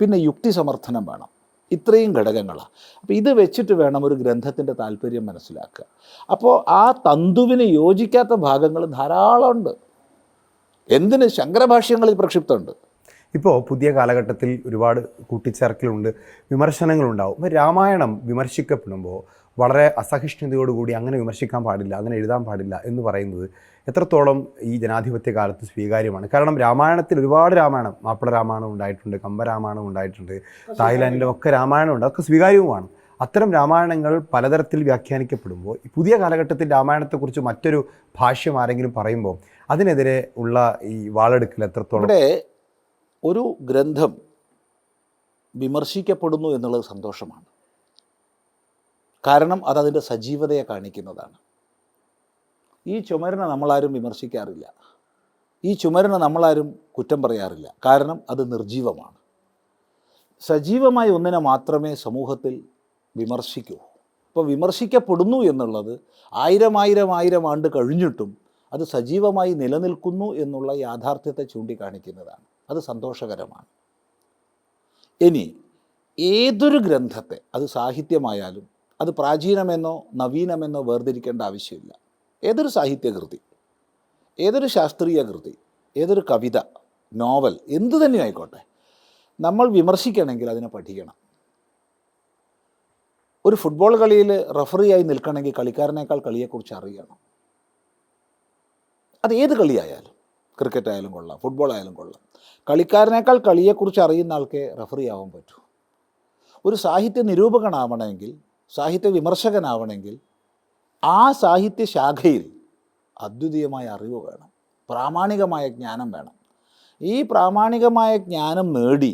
പിന്നെ യുക്തി സമർത്ഥനം വേണം. ഇത്രയും ഘടകങ്ങളാണ്. അപ്പോൾ ഇത് വെച്ചിട്ട് വേണം ഒരു ഗ്രന്ഥത്തിൻ്റെ താല്പര്യം മനസ്സിലാക്കുക. അപ്പോൾ ആ തന്തുവിന് യോജിക്കാത്ത ഭാഗങ്ങൾ ധാരാളമുണ്ട്. എന്തിന് ശങ്കരഭാഷ്യങ്ങളിൽ പ്രക്ഷിപ്തമുണ്ട്. ഇപ്പോൾ പുതിയ കാലഘട്ടത്തിൽ ഒരുപാട് കൂട്ടിച്ചേർക്കലുണ്ട്, വിമർശനങ്ങളുണ്ടാവും. അപ്പോൾ രാമായണം വിമർശിക്കപ്പെടുമ്പോൾ വളരെ അസഹിഷ്ണുതയോടുകൂടി അങ്ങനെ വിമർശിക്കാൻ പാടില്ല, അങ്ങനെ എഴുതാൻ പാടില്ല എന്ന് പറയുന്നത് എത്രത്തോളം ഈ ജനാധിപത്യ കാലത്ത് സ്വീകാര്യമാണ്? കാരണം രാമായണത്തിൽ ഒരുപാട് രാമായണം, മാപ്പിള രാമായണം ഉണ്ടായിട്ടുണ്ട്, കമ്പരാമായണം ഉണ്ടായിട്ടുണ്ട്, തായ്ലാൻഡിലൊക്കെ രാമായണമുണ്ട്, അതൊക്കെ സ്വീകാര്യവുമാണ്. അത്തരം രാമായണങ്ങൾ പലതരത്തിൽ വ്യാഖ്യാനിക്കപ്പെടുമ്പോൾ ഈ പുതിയ കാലഘട്ടത്തിൽ രാമായണത്തെക്കുറിച്ച് മറ്റൊരു ഭാഷ്യം ആരെങ്കിലും പറയുമ്പോൾ അതിനെതിരെ ഉള്ള ഈ വാളെടുക്കൽ എത്രത്തോളം? ഇവിടെ ഒരു ഗ്രന്ഥം വിമർശിക്കപ്പെടുന്നു എന്നുള്ളത് സന്തോഷമാണ്. കാരണം അതതിൻ്റെ സജീവതയെ കാണിക്കുന്നതാണ്. ഈ ചുമരിനെ നമ്മളാരും വിമർശിക്കാറില്ല, ഈ ചുമരിനെ നമ്മളാരും കുറ്റം പറയാറില്ല. കാരണം അത് നിർജീവമാണ്. സജീവമായ ഒന്നിനെ മാത്രമേ സമൂഹത്തിൽ വിമർശിക്കൂ. ഇപ്പോൾ വിമർശിക്കപ്പെടുന്നു എന്നുള്ളത് 1000 ആണ്ട് കഴിഞ്ഞിട്ടും അത് സജീവമായി നിലനിൽക്കുന്നു എന്നുള്ള യാഥാർത്ഥ്യത്തെ ചൂണ്ടിക്കാണിക്കുന്നതാണ്. അത് സന്തോഷകരമാണ്. ഇനി ഏതൊരു ഗ്രന്ഥത്തെ, അത് സാഹിത്യമായാലും അത് പ്രാചീനമെന്നോ നവീനമെന്നോ വേർതിരിക്കേണ്ട ആവശ്യമില്ല. ഏതൊരു സാഹിത്യകൃതി, ഏതൊരു ശാസ്ത്രീയ കൃതി, ഏതൊരു കവിത, നോവൽ, എന്തു തന്നെ ആയിക്കോട്ടെ, നമ്മൾ വിമർശിക്കണമെങ്കിൽ അതിനെ പഠിക്കണം. ഒരു ഫുട്ബോൾ കളിയിൽ റഫറിയായി നിൽക്കണമെങ്കിൽ കളിക്കാരനേക്കാൾ കളിയെക്കുറിച്ച് അറിയണം. അത് ഏത് കളിയായാലും, ക്രിക്കറ്റ് ആയാലും കൊള്ളാം, ഫുട്ബോൾ ആയാലും കൊള്ളാം, കളിക്കാരനേക്കാൾ കളിയെക്കുറിച്ച് അറിയുന്ന ആൾക്കേ റഫറി ആവാൻ പറ്റൂ. ഒരു സാഹിത്യ നിരൂപകനാവണമെങ്കിൽ, സാഹിത്യ വിമർശകനാവണമെങ്കിൽ ആ സാഹിത്യ ശാഖയിൽ അദ്വിതീയമായ അറിവ് വേണം, പ്രാമാണികമായ ജ്ഞാനം വേണം. ഈ പ്രാമാണികമായ ജ്ഞാനം നേടി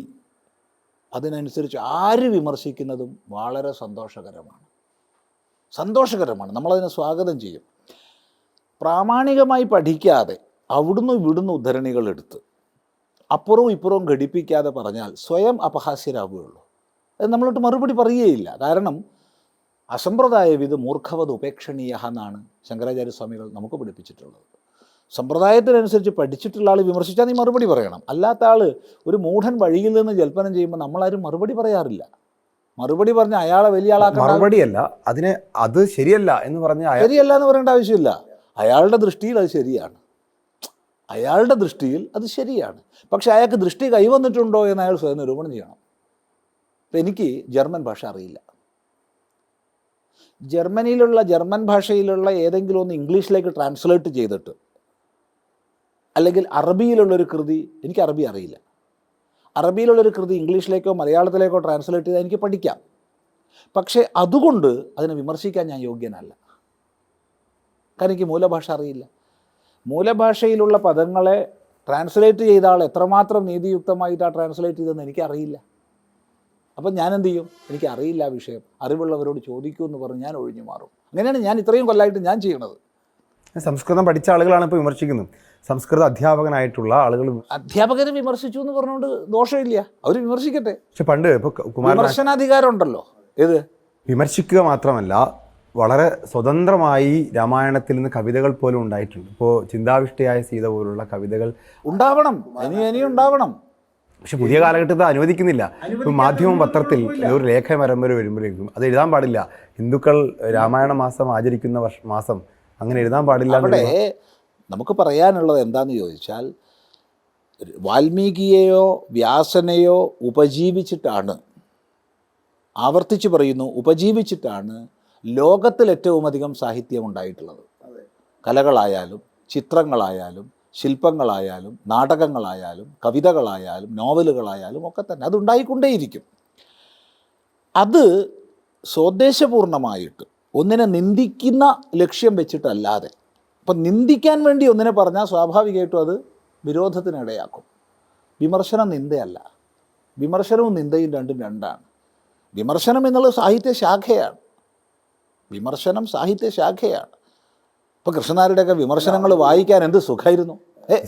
അതിനനുസരിച്ച് ആര് വിമർശിക്കുന്നതും വളരെ സന്തോഷകരമാണ്. നമ്മളതിനെ സ്വാഗതം ചെയ്യും. പ്രാമാണികമായി പഠിക്കാതെ അവിടുന്ന് ഇവിടുന്ന് ഉദ്ധരണികൾ എടുത്ത് അപ്പുറവും ഇപ്പുറവും ഘടിപ്പിക്കാതെ പറഞ്ഞാൽ സ്വയം അപഹാസ്യരാകുകയുള്ളൂ. അത് നമ്മളോട്ട് മറുപടി പറയുകയില്ല. കാരണം അസമ്പ്രദായവിത് മൂർഖവത് ഉപേക്ഷണീയ എന്നാണ് ശങ്കരാചാര്യസ്വാമികൾ നമുക്ക് പഠിപ്പിച്ചിട്ടുള്ളത്. സമ്പ്രദായത്തിനനുസരിച്ച് പഠിച്ചിട്ടുള്ള ആൾ വിമർശിച്ചാൽ നീ മറുപടി പറയണം. അല്ലാത്ത ആൾ ഒരു മൂഢൻ വഴിയിൽ നിന്ന് ജൽപ്പനം ചെയ്യുമ്പോൾ നമ്മളാരും മറുപടി പറയാറില്ല. മറുപടി പറഞ്ഞ് അയാളെ വലിയ ആളാക്കാൻ, മറുപടിയല്ല, അത് ശരിയല്ല എന്ന് പറഞ്ഞ ശരിയല്ല എന്ന് പറയേണ്ട ആവശ്യമില്ല. അയാളുടെ ദൃഷ്ടിയിൽ അത് ശരിയാണ്, അയാളുടെ ദൃഷ്ടിയിൽ അത് ശരിയാണ്. പക്ഷെ അയാൾക്ക് ദൃഷ്ടി കൈവന്നിട്ടുണ്ടോ എന്ന് അയാൾ സ്വയം നിരൂപണം ചെയ്യണം. ഇപ്പം എനിക്ക് ജർമ്മൻ ഭാഷ അറിയില്ല. ജർമ്മൻ ഭാഷയിലുള്ള ഏതെങ്കിലും ഒന്ന് ഇംഗ്ലീഷിലേക്ക് ട്രാൻസ്ലേറ്റ് ചെയ്തിട്ട്, അല്ലെങ്കിൽ അറബിയിലുള്ളൊരു കൃതി, എനിക്ക് അറബി അറിയില്ല, അറബിയിലുള്ളൊരു കൃതി ഇംഗ്ലീഷിലേക്കോ മലയാളത്തിലേക്കോ ട്രാൻസ്ലേറ്റ് ചെയ്താൽ എനിക്ക് പഠിക്കാം. പക്ഷേ അതുകൊണ്ട് അതിനെ വിമർശിക്കാൻ ഞാൻ യോഗ്യനല്ല. കാരണം എനിക്ക് മൂലഭാഷ അറിയില്ല. മൂലഭാഷയിലുള്ള പദങ്ങളെ ട്രാൻസ്ലേറ്റ് ചെയ്ത ആൾ എത്രമാത്രം നീതിയുക്തമായിട്ടാണ് ട്രാൻസ്ലേറ്റ് ചെയ്തതെന്ന് എനിക്കറിയില്ല. അപ്പം ഞാൻ എന്ത് ചെയ്യും? എനിക്കറിയില്ല ആ വിഷയം, അറിവുള്ളവരോട് ചോദിക്കൂ എന്ന് പറഞ്ഞ് ഞാൻ ഒഴിഞ്ഞു മാറും. അങ്ങനെയാണ് ഞാൻ ഇത്രയും കൊല്ലമായിട്ട് ഞാൻ ചെയ്യണത്. സംസ്കൃതം പഠിച്ച ആളുകളാണ് ഇപ്പോൾ വിമർശിക്കുന്നത്. സംസ്കൃത അധ്യാപകനായിട്ടുള്ള ആളുകൾ അധ്യാപകരെ വിമർശിച്ചു എന്ന് പറഞ്ഞുകൊണ്ട് ദോഷമില്ല, അവർ വിമർശിക്കട്ടെ. പക്ഷെ പണ്ട് ഇപ്പോൾ വിമർശനാധികാരം ഉണ്ടല്ലോ. ഏത് വിമർശിക്കുക മാത്രമല്ല, വളരെ സ്വതന്ത്രമായി രാമായണത്തിൽ നിന്ന് കവിതകൾ പോലും ഉണ്ടായിട്ടുണ്ട്. ഇപ്പോൾ ചിന്താവിഷ്ടയായ സീത പോലുള്ള കവിതകൾ ഉണ്ടാവണം, ഇനി ഉണ്ടാവണം. പക്ഷെ പുതിയ കാലഘട്ടത്തിൽ അനുവദിക്കുന്നില്ല. ഇപ്പോൾ മാധ്യമം പത്രത്തിൽ ഒരു ലേഖ പരമ്പര വരുമ്പോഴേക്കും അത് എഴുതാൻ പാടില്ല, ഹിന്ദുക്കൾ രാമായണ മാസം ആചരിക്കുന്ന മാസം അങ്ങനെ എഴുതാൻ പാടില്ല. അവിടെ നമുക്ക് പറയാനുള്ളത് എന്താണെന്ന് ചോദിച്ചാൽ, വാൽമീകിയെയോ വ്യാസനെയോ ഉപജീവിച്ചിട്ടാണ്, ആവർത്തിച്ച് പറയുന്നു, ഉപജീവിച്ചിട്ടാണ് ലോകത്തിൽ ഏറ്റവും അധികം സാഹിത്യം ഉണ്ടായിട്ടുള്ളത്. കലകളായാലും ചിത്രങ്ങളായാലും ശില്പങ്ങളായാലും നാടകങ്ങളായാലും കവിതകളായാലും നോവലുകളായാലും ഒക്കെ തന്നെ അതുണ്ടായിക്കൊണ്ടേയിരിക്കും. അത് സ്വദേശപൂർണമായിട്ട് ഒന്നിനെ നിന്ദിക്കുന്ന ലക്ഷ്യം വെച്ചിട്ടല്ലാതെ, അപ്പം നിന്ദിക്കാൻ വേണ്ടി ഒന്നിനെ പറഞ്ഞാൽ സ്വാഭാവികമായിട്ടും അത് വിരോധത്തിനിടയാക്കും. വിമർശനം നിന്ദയല്ല, വിമർശനവും നിന്ദയും രണ്ടും രണ്ടാണ്. വിമർശനം എന്നുള്ളത് സാഹിത്യശാഖയാണ്, വിമർശനം സാഹിത്യശാഖയാണ്. ഇപ്പോൾ കൃഷ്ണനാരുടെയൊക്കെ വിമർശനങ്ങൾ വായിക്കാൻ എന്ത് സുഖമായിരുന്നു.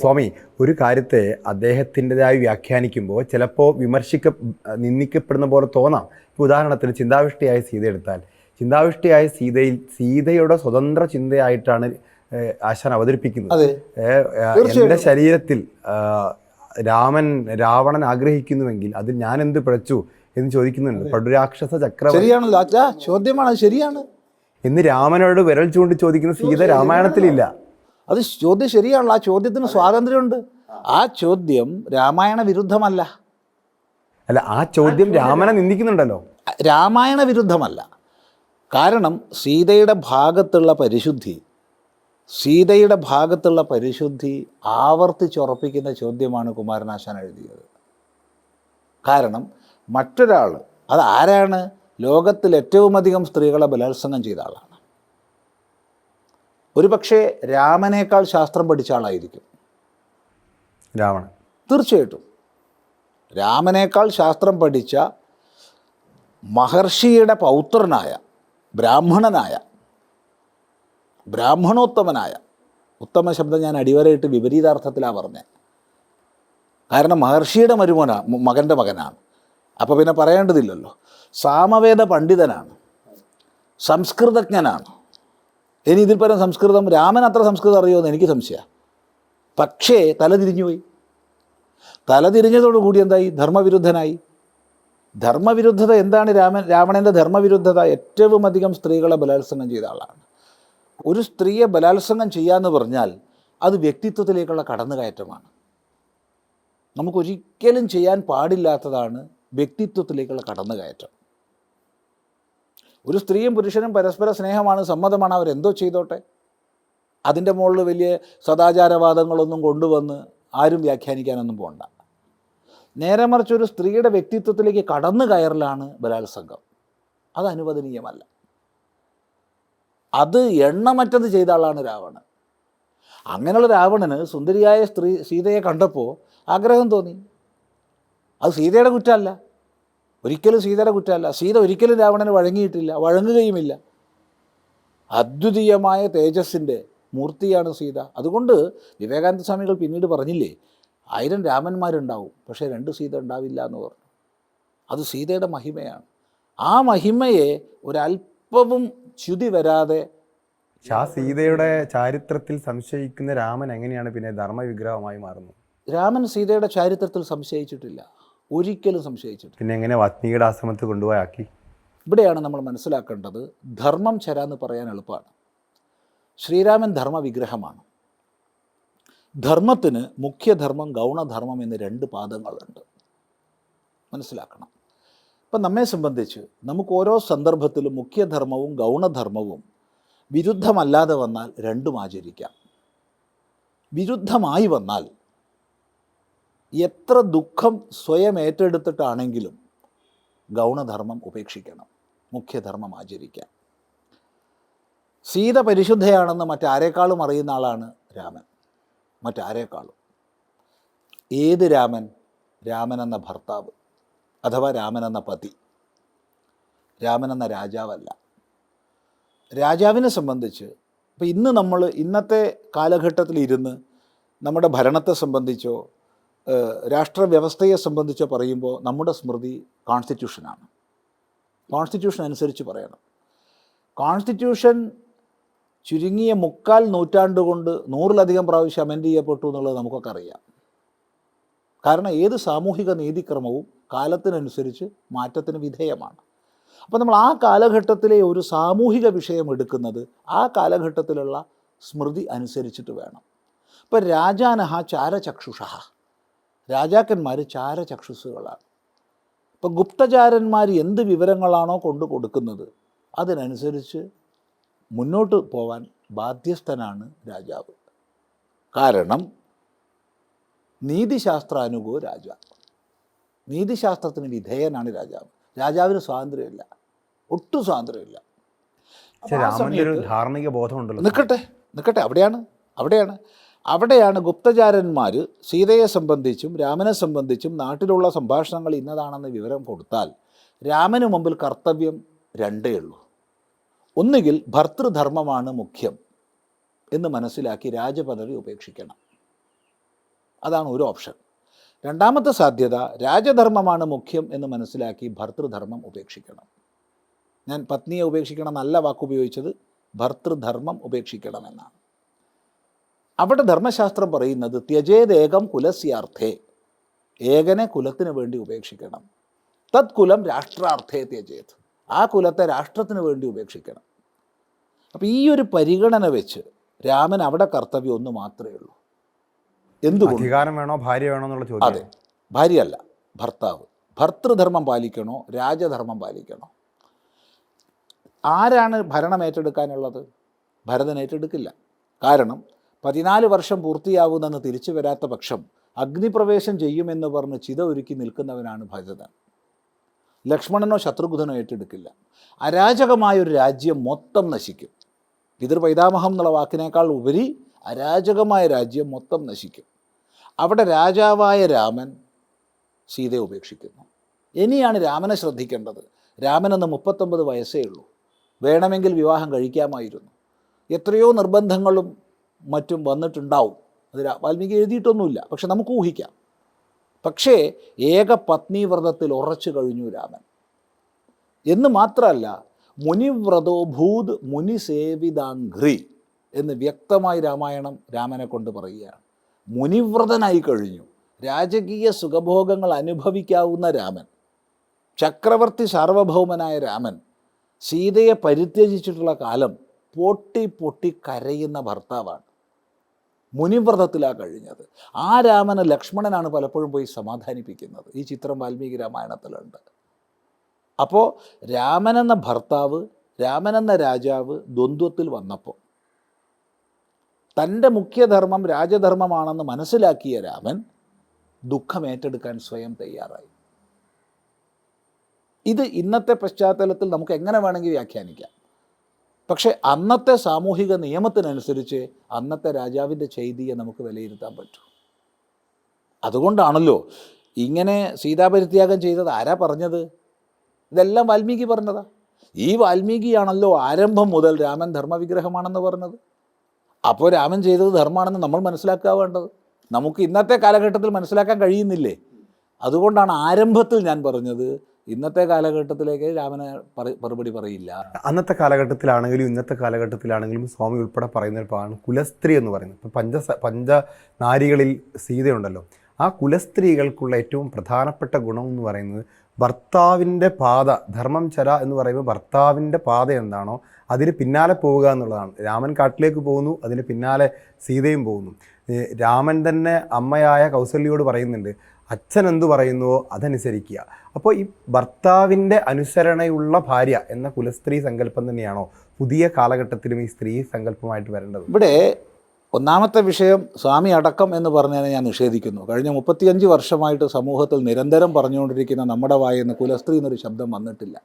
സ്വാമി, ഒരു കാര്യത്തെ അദ്ദേഹത്തിൻ്റെതായി വ്യാഖ്യാനിക്കുമ്പോൾ ചിലപ്പോൾ നിന്ദിക്കപ്പെടുന്ന പോലെ തോന്നാം. ഇപ്പോൾ ഉദാഹരണത്തിന് ചിന്താവിഷ്ടയായ സീത എടുത്താൽ, ചിന്താവിഷ്ടയായ സീതയുടെ സ്വതന്ത്ര ചിന്തയായിട്ടാണ് ആശാൻ അവതരിപ്പിക്കുന്നത്. എൻ്റെ ശരീരത്തിൽ രാവണൻ ആഗ്രഹിക്കുന്നുവെങ്കിൽ അതിൽ ഞാൻ എന്ത് പിഴച്ചു എന്ന് ചോദിക്കുന്നുണ്ട്. പടുരാക്ഷസ ചക്രവർത്തി, ശരിയാണല്ലോ, ചോദ്യമാണ്, ശരിയാണ് എന്ന് രാമനോട് വിരൽ ചൂണ്ടി ചോദിക്കുന്ന സീത രാമായണത്തിലില്ല. അത് ചോദ്യം ശരിയാണല്ലോ, ആ ചോദ്യത്തിന് സ്വാതന്ത്ര്യമുണ്ട്. ആ ചോദ്യം രാമായണ വിരുദ്ധമല്ല. അല്ല, ആ ചോദ്യം രാമനെ നിന്ദിക്കുന്നുണ്ടല്ലോ. രാമായണ വിരുദ്ധമല്ല. കാരണം സീതയുടെ ഭാഗത്തുള്ള പരിശുദ്ധി ആവർത്തിച്ചുറപ്പിക്കുന്ന ചോദ്യമാണ് കുമാരനാശാൻ എഴുതിയത്. കാരണം മറ്റൊരാൾ, അത് ആരാണ്? ലോകത്തിൽ ഏറ്റവും അധികം സ്ത്രീകളെ ബലാത്സംഗം ചെയ്ത ആളാണ്. ഒരുപക്ഷെ രാമനേക്കാൾ ശാസ്ത്രം പഠിച്ച ആളായിരിക്കും രാവണൻ. തീർച്ചയായിട്ടും രാമനേക്കാൾ ശാസ്ത്രം പഠിച്ച മഹർഷിയുടെ പൗത്രനായ ബ്രാഹ്മണോത്തമനായ, ഉത്തമ ശബ്ദം ഞാൻ അടിവരയിട്ട് വിപരീതാർത്ഥത്തിലാണ് പറഞ്ഞത്. കാരണം മഹർഷിയുടെ മകൻ്റെ മകനാണ്. അപ്പോൾ പിന്നെ പറയേണ്ടതില്ലല്ലോ. സാമവേദ പണ്ഡിതനാണ്, സംസ്കൃതജ്ഞനാണ്. ഇനി ഇതിൽ പരം സംസ്കൃതം, രാമൻ അത്ര സംസ്കൃതം അറിയുമെന്ന് എനിക്ക് സംശയമാണ്. പക്ഷേ തലതിരിഞ്ഞുപോയി. തലതിരിഞ്ഞതോടുകൂടി എന്തായി? ധർമ്മവിരുദ്ധനായി. ധർമ്മവിരുദ്ധത എന്താണ്? രാവണൻ്റെ ധർമ്മവിരുദ്ധത ഏറ്റവും അധികം സ്ത്രീകളെ ബലാത്സംഗം ചെയ്ത ആളാണ്. ഒരു സ്ത്രീയെ ബലാത്സംഗം ചെയ്യാന്ന് പറഞ്ഞാൽ അത് വ്യക്തിത്വത്തിലേക്കുള്ള കടന്നുകയറ്റമാണ്. നമുക്കൊരിക്കലും ചെയ്യാൻ പാടില്ലാത്തതാണ് വ്യക്തിത്വത്തിലേക്കുള്ള കടന്നുകയറ്റം. ഒരു സ്ത്രീയും പുരുഷനും പരസ്പര സ്നേഹമാണ്, സമ്മതമാണ്, അവരെന്തോ ചെയ്തോട്ടെ. അതിൻ്റെ മുകളിൽ വലിയ സദാചാരവാദങ്ങളൊന്നും കൊണ്ടുവന്ന് ആരും വ്യാഖ്യാനിക്കാനൊന്നും പോകണ്ട. നേരെ മറിച്ച് ഒരു സ്ത്രീയുടെ വ്യക്തിത്വത്തിലേക്ക് കടന്നു കയറലാണ് ബലാത്സംഗം. അത് അനുവദനീയമല്ല. അത് എണ്ണമറ്റത് ചെയ്ത ആളാണ് രാവണൻ. അങ്ങനെയുള്ള രാവണന് സുന്ദരിയായ സീതയെ കണ്ടപ്പോൾ ആഗ്രഹം തോന്നി. അത് സീതയുടെ കുറ്റമല്ല, ഒരിക്കലും സീതയുടെ കുറ്റമല്ല. സീത ഒരിക്കലും രാവണന് വഴങ്ങിയിട്ടില്ല, വഴങ്ങുകയുമില്ല. അദ്വിതീയമായ തേജസ്സിൻ്റെ മൂർത്തിയാണ് സീത. അതുകൊണ്ട് വിവേകാനന്ദ സ്വാമികൾ പിന്നീട് പറഞ്ഞില്ലേ, 1000 രാമന്മാരുണ്ടാവും, പക്ഷേ 2 സീത ഉണ്ടാവില്ല എന്ന് പറഞ്ഞു. അത് സീതയുടെ മഹിമയാണ്. ആ മഹിമയെ ഒരല്പം ഒരല്പവും ച്യുതി വരാതെ. പക്ഷെ ആ സീതയുടെ ചാരിത്രത്തിൽ സംശയിക്കുന്ന രാമൻ എങ്ങനെയാണ് പിന്നെ ധർമ്മവിഗ്രഹമായി മാറുന്നത്? രാമൻ സീതയുടെ ചാരിത്രത്തിൽ സംശയിച്ചിട്ടില്ല, ഒരിക്കലും സംശയിച്ചിട്ടില്ല. പിന്നെ എങ്ങനെ വാത്മീകിയുടെ ആശ്രമത്തിൽ കൊണ്ടുപോയാക്കി? ഇവിടെയാണ് നമ്മൾ മനസ്സിലാക്കേണ്ടത്. ധർമ്മം ചരാന്ന് പറയാൻ എളുപ്പമാണ്. ശ്രീരാമൻ ധർമ്മവിഗ്രഹമാണ്. ധർമ്മത്തിന് മുഖ്യധർമ്മം, ഗൗണധർമ്മം എന്ന് രണ്ട് പാദങ്ങളുണ്ട്, മനസ്സിലാക്കണം. ഇപ്പം നമ്മെ സംബന്ധിച്ച് നമുക്ക് ഓരോ സന്ദർഭത്തിലും മുഖ്യധർമ്മവും ഗൗണധർമ്മവും വിരുദ്ധമല്ലാതെ വന്നാൽ രണ്ടും ആചരിക്കാം. വിരുദ്ധമായി വന്നാൽ എത്ര ദുഃഖം സ്വയം ഏറ്റെടുത്തിട്ടാണെങ്കിലും ഗൗണധർമ്മം ഉപേക്ഷിക്കണം, മുഖ്യധർമ്മം ആചരിക്കാം. സീത പരിശുദ്ധയാണെന്ന് മറ്റാരേക്കാളും അറിയുന്ന ആളാണ് രാമൻ, മറ്റാരേക്കാളും. ഏത് രാമൻ? രാമൻ എന്ന ഭർത്താവ് അഥവാ രാമൻ എന്ന പതി, രാമൻ എന്ന രാജാവല്ല. രാജാവിനെ സംബന്ധിച്ച് ഇപ്പം ഇന്നത്തെ കാലഘട്ടത്തിലിരുന്ന് നമ്മുടെ ഭരണത്തെ സംബന്ധിച്ചോ രാഷ്ട്രവ്യവസ്ഥയെ സംബന്ധിച്ചോ പറയുമ്പോൾ നമ്മുടെ സ്മൃതി കോൺസ്റ്റിറ്റ്യൂഷനാണ്. കോൺസ്റ്റിറ്റ്യൂഷൻ അനുസരിച്ച് പറയണം. കോൺസ്റ്റിറ്റ്യൂഷൻ ചുരുങ്ങിയ 3/4 നൂറ്റാണ്ട് കൊണ്ട് 100-ലധികം പ്രാവശ്യം അമെൻഡ് ചെയ്യപ്പെട്ടു എന്നുള്ളത് നമുക്കൊക്കെ അറിയാം. കാരണം ഏത് സാമൂഹിക നീതിക്രമവും കാലത്തിനനുസരിച്ച് മാറ്റത്തിന് വിധേയമാണ്. അപ്പോൾ നമ്മൾ ആ കാലഘട്ടത്തിലെ ഒരു സാമൂഹിക വിഷയം എടുക്കുന്നത് ആ കാലഘട്ടത്തിലുള്ള സ്മൃതി അനുസരിച്ചിട്ട് വേണം. ഇപ്പം രാജാനഹ ചാരചക്ഷുഷ, രാജാക്കന്മാർ ചാരചക്ഷുസുകളാണ്. ഇപ്പം ഗുപ്തചാരന്മാർ എന്ത് വിവരങ്ങളാണോ കൊണ്ടു കൊടുക്കുന്നത് അതിനനുസരിച്ച് മുന്നോട്ട് പോവാൻ ബാധ്യസ്ഥനാണ് രാജാവ്. കാരണം നീതിശാസ്ത്രാനുഗോ രാജ, നീതിശാസ്ത്രത്തിന് വിധേയനാണ് രാജാവ്. രാജാവിന് സ്വാതന്ത്ര്യമില്ല, ഒട്ടും സ്വാതന്ത്ര്യമില്ല. ധാർമ്മിക ബോധമുണ്ടല്ലോ. നിൽക്കട്ടെ, അവിടെയാണ് ഗുപ്തചാരന്മാർ സീതയെ സംബന്ധിച്ചും രാമനെ സംബന്ധിച്ചും നാട്ടിലുള്ള സംഭാഷണങ്ങൾ ഇന്നതാണെന്ന് വിവരം കൊടുത്താൽ രാമന് മുമ്പിൽ കർത്തവ്യം രണ്ടേ ഉള്ളൂ. ഒന്നുകിൽ ഭർതൃധർമ്മമാണ് മുഖ്യം എന്ന് മനസ്സിലാക്കി രാജപദവി ഉപേക്ഷിക്കണം, അതാണ് ഒരു ഓപ്ഷൻ. രണ്ടാമത്തെ സാധ്യത രാജധർമ്മമാണ് മുഖ്യം എന്ന് മനസ്സിലാക്കി ഭർതൃധർമ്മം ഉപേക്ഷിക്കണം. ഞാൻ പത്നിയെ ഉപേക്ഷിക്കണം എന്നല്ല വാക്കുപയോഗിച്ചത്, ഭർതൃധർമ്മം ഉപേക്ഷിക്കണമെന്നാണ്. അവിടെ ധർമ്മശാസ്ത്രം പറയുന്നത് ത്യജേദേകം കുലസ്യാർത്ഥേ, ഏകനെ കുലത്തിന് വേണ്ടി ഉപേക്ഷിക്കണം. തത് കുലം രാഷ്ട്രാർത്ഥേ ത്യജേത്, ആ കുലത്തെ രാഷ്ട്രത്തിന് വേണ്ടി ഉപേക്ഷിക്കണം. അപ്പം ഈ ഒരു പരിഗണന വെച്ച് രാമൻ അവിടെ കർത്തവ്യം ഒന്ന് മാത്രമേ ഉള്ളൂ. എന്തുകൊണ്ട്? അധികാരം വേണോ ഭാര്യ വേണോ എന്നുള്ള ചോദ്യം. അതെ, ഭാര്യയല്ല, ഭർത്താവ്. ഭർതൃധർമ്മം പാലിക്കണോ രാജധർമ്മം പാലിക്കണോ? ആരാണ് ഭരണം ഏറ്റെടുക്കാനുള്ളത്? ഭരതൻ ഏറ്റെടുക്കില്ല. കാരണം 14 വർഷം പൂർത്തിയാവുന്നെന്ന് തിരിച്ചു വരാത്ത പക്ഷം അഗ്നിപ്രവേശം ചെയ്യുമെന്ന് പറഞ്ഞ് ചിത ഒരുക്കി നിൽക്കുന്നവനാണ് ഭരതൻ. ലക്ഷ്മണനോ ശത്രുഘ്നനോ ഏറ്റെടുക്കില്ല. അരാജകമായൊരു രാജ്യം മൊത്തം നശിക്കും. പിതൃപൈതാമഹം എന്നുള്ള വാക്കിനേക്കാൾ ഉപരി അരാജകമായ രാജ്യം മൊത്തം നശിക്കും. അവിടെ രാജാവായ രാമൻ സീതയെ ഉപേക്ഷിക്കുന്നു. ഇനിയാണ് രാമനെ ശ്രദ്ധിക്കേണ്ടത്. രാമനെന്ന് 39 വയസ്സേ ഉള്ളൂ. വേണമെങ്കിൽ വിവാഹം കഴിക്കാമായിരുന്നു. എത്രയോ നിർബന്ധങ്ങളും മറ്റും വന്നിട്ടുണ്ടാവും. അത് വാൽമീകി എഴുതിയിട്ടൊന്നുമില്ല, പക്ഷെ നമുക്ക് ഊഹിക്കാം. പക്ഷേ ഏക പത്നീവ്രതത്തിൽ ഉറച്ചു കഴിഞ്ഞു രാമൻ എന്ന് മാത്രമല്ല, മുനിവ്രതോ ഭൂത് മുനിസേവിതാംഘ്രി എന്ന് വ്യക്തമായി രാമായണം രാമനെ കൊണ്ട് പറയുകയാണ്. മുനിവ്രതനായി കഴിഞ്ഞു, രാജകീയ സുഖഭോഗങ്ങൾ അനുഭവിക്കാവുന്ന രാമൻ, ചക്രവർത്തി സാർവഭൗമനായ രാമൻ സീതയെ പരിത്യജിച്ചിട്ടുള്ള കാലം പൊട്ടി പൊട്ടി കരയുന്ന ഭർത്താവാണ്. മുനിവ്രതത്തിലാണ് കഴിഞ്ഞത്. ആ രാമനെ ലക്ഷ്മണനാണ് പലപ്പോഴും പോയി സമാധാനിപ്പിക്കുന്നത്. ഈ ചിത്രം വാൽമീകി രാമായണത്തിലുണ്ട്. അപ്പോൾ രാമനെന്ന ഭർത്താവ്, രാമനെന്ന രാജാവ് ദ്വന്ദ്വത്തിൽ വന്നപ്പോൾ തൻ്റെ മുഖ്യധർമ്മം രാജധർമ്മമാണെന്ന് മനസ്സിലാക്കിയ രാമൻ ദുഃഖം ഏറ്റെടുക്കാൻ സ്വയം തയ്യാറായി. ഇത് ഇന്നത്തെ പശ്ചാത്തലത്തിൽ നമുക്ക് എങ്ങനെ വേണമെങ്കിൽ വ്യാഖ്യാനിക്കാം. പക്ഷേ അന്നത്തെ സാമൂഹിക നിയമത്തിനനുസരിച്ച് അന്നത്തെ രാജാവിൻ്റെ ചെയ്തിയെ നമുക്ക് വിലയിരുത്താൻ പറ്റൂ. അതുകൊണ്ടാണല്ലോ ഇങ്ങനെ സീതാപരിത്യാഗം ചെയ്തത് ആരാ പറഞ്ഞത്? ഇതെല്ലാം വാൽമീകി പറഞ്ഞതാ. ഈ വാൽമീകിയാണല്ലോ ആരംഭം മുതൽ രാമൻ ധർമ്മവിഗ്രഹമാണെന്ന് പറഞ്ഞത്. അപ്പോൾ രാമൻ ചെയ്തത് ധർമ്മമാണെന്ന് നമ്മൾ മനസ്സിലാക്കുക വേണ്ടത്. നമുക്ക് ഇന്നത്തെ കാലഘട്ടത്തിൽ മനസ്സിലാക്കാൻ കഴിയുന്നില്ലേ? അതുകൊണ്ടാണ് ആരംഭത്തിൽ ഞാൻ പറഞ്ഞത് ഇന്നത്തെ കാലഘട്ടത്തിലേക്ക് രാമന് മറുപടി പറയില്ല. അന്നത്തെ കാലഘട്ടത്തിലാണെങ്കിലും ഇന്നത്തെ കാലഘട്ടത്തിലാണെങ്കിലും സ്വാമി ഉൾപ്പെടെ പറയുന്ന ഒരു പദമാണ് കുലസ്ത്രീ എന്ന് പറയുന്നത്. ഇപ്പം പഞ്ചനാരികളിൽ സീതയുണ്ടല്ലോ, ആ കുലസ്ത്രീകൾക്കുള്ള ഏറ്റവും പ്രധാനപ്പെട്ട ഗുണം എന്ന് പറയുന്നത് ഭർത്താവിൻ്റെ പാത, ധർമ്മം ചര എന്ന് പറയുമ്പോൾ ഭർത്താവിൻ്റെ പാത എന്താണോ അതിന് പിന്നാലെ പോവുക എന്നുള്ളതാണ്. രാമൻ കാട്ടിലേക്ക് പോകുന്നു, അതിന് പിന്നാലെ സീതയും പോകുന്നു. രാമൻ തന്നെ അമ്മയായ കൗസല്യയോട് പറയുന്നുണ്ട്, അച്ഛൻ എന്തു പറയുന്നുവോ അതനുസരിക്കുക. അപ്പോൾ ഈ ഭർത്താവിൻ്റെ അനുസരണയുള്ള ഭാര്യ എന്ന കുലസ്ത്രീ സങ്കല്പം തന്നെയാണോ പുതിയ കാലഘട്ടത്തിലും ഈ സ്ത്രീ സങ്കല്പമായിട്ട് വരേണ്ടത്? ഇവിടെ ഒന്നാമത്തെ വിഷയം സ്വാമി അടക്കം എന്ന് പറഞ്ഞതിനെ ഞാൻ നിഷേധിക്കുന്നു. കഴിഞ്ഞ 35 വർഷമായിട്ട് സമൂഹത്തിൽ നിരന്തരം പറഞ്ഞുകൊണ്ടിരിക്കുന്ന നമ്മുടെ വായെന്ന് കുലസ്ത്രീ എന്നൊരു ശബ്ദം വന്നിട്ടില്ല.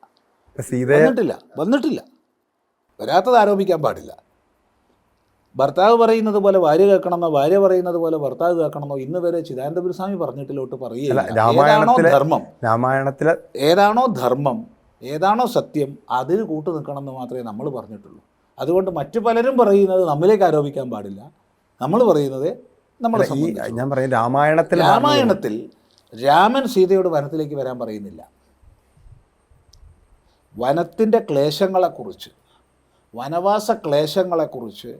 വന്നിട്ടില്ല. വരാത്തത് ആരോപിക്കാൻ പാടില്ല. ഭർത്താവ് പറയുന്നത് പോലെ ഭാര്യ കേൾക്കണമെന്നോ ഭാര്യ പറയുന്നത് പോലെ ഭർത്താവ് കേൾക്കണമെന്നോ ഇന്ന് വരെ ചിദാനന്ദപുരസ്വാമി പറഞ്ഞിട്ടിലോട്ട് പറയുകയില്ല. രാമായണത്തിലെ ഏതാണോ ധർമ്മം, ഏതാണോ സത്യം, അതിന് കൂട്ടു നിൽക്കണമെന്ന് മാത്രമേ നമ്മൾ പറഞ്ഞിട്ടുള്ളൂ. അതുകൊണ്ട് മറ്റു പലരും പറയുന്നത് നമ്മിലേക്ക് ആരോപിക്കാൻ പാടില്ല. നമ്മൾ പറയുന്നത് നമ്മൾ ഞാൻ പറയും രാമായണത്തിൽ രാമൻ സീതയോട് വനത്തിലേക്ക് വരാൻ പറയുന്നില്ല. വനത്തിൻ്റെ ക്ലേശങ്ങളെക്കുറിച്ച്, വനവാസ ക്ലേശങ്ങളെക്കുറിച്ച്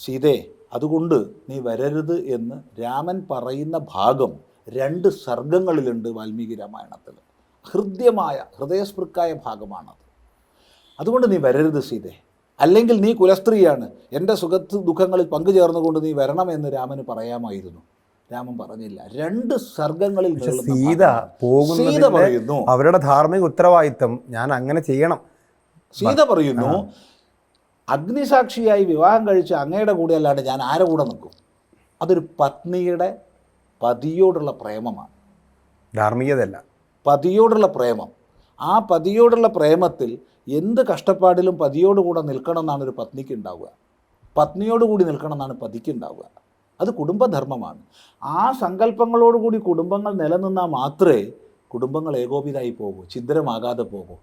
സീതേ അതുകൊണ്ട് നീ വരരുത് എന്ന് രാമൻ പറയുന്ന ഭാഗം 2 സർഗങ്ങളിലുണ്ട് വാൽമീകി രാമായണത്തിൽ. ഹൃദയസ്പൃക്കായ ഭാഗമാണത്. അതുകൊണ്ട് നീ വരരുത് സീതേ, അല്ലെങ്കിൽ നീ കുലസ്ത്രീയാണ്, എൻ്റെ ദുഃഖങ്ങളിൽ പങ്കുചേർന്നുകൊണ്ട് നീ വരണമെന്ന് രാമന് പറയാമായിരുന്നു. രാമൻ പറഞ്ഞില്ല. 2 സർഗങ്ങളിൽ സീത പറയുന്നു അവരുടെ ധാർമ്മിക ഉത്തരവാദിത്തം ഞാൻ അങ്ങനെ ചെയ്യണം. സീത പറയുന്നു, അഗ്നിസാക്ഷിയായി വിവാഹം കഴിച്ച് അങ്ങയുടെ കൂടെ അല്ലാണ്ട് ഞാൻ ആരെ കൂടെ നിൽക്കും? അതൊരു പത്നിയുടെ പതിയോടുള്ള പ്രേമമാണ്, ധാർമ്മികതയല്ല. പതിയോടുള്ള പ്രേമം. ആ പതിയോടുള്ള പ്രേമത്തിൽ എന്ത് കഷ്ടപ്പാടിലും പതിയോടുകൂടെ നിൽക്കണം എന്നാണ് ഒരു പത്നിക്ക് ഉണ്ടാവുക. പത്നിയോടുകൂടി നിൽക്കണം എന്നാണ് പതിക്ക് ഉണ്ടാവുക. അത് കുടുംബധർമ്മമാണ്. ആ സങ്കല്പങ്ങളോടുകൂടി കുടുംബങ്ങൾ നിലനിന്നാൽ മാത്രമേ കുടുംബങ്ങൾ ഏകോപിതമായി പോകൂ, ഛിദ്രമാകാതെ പോകൂ,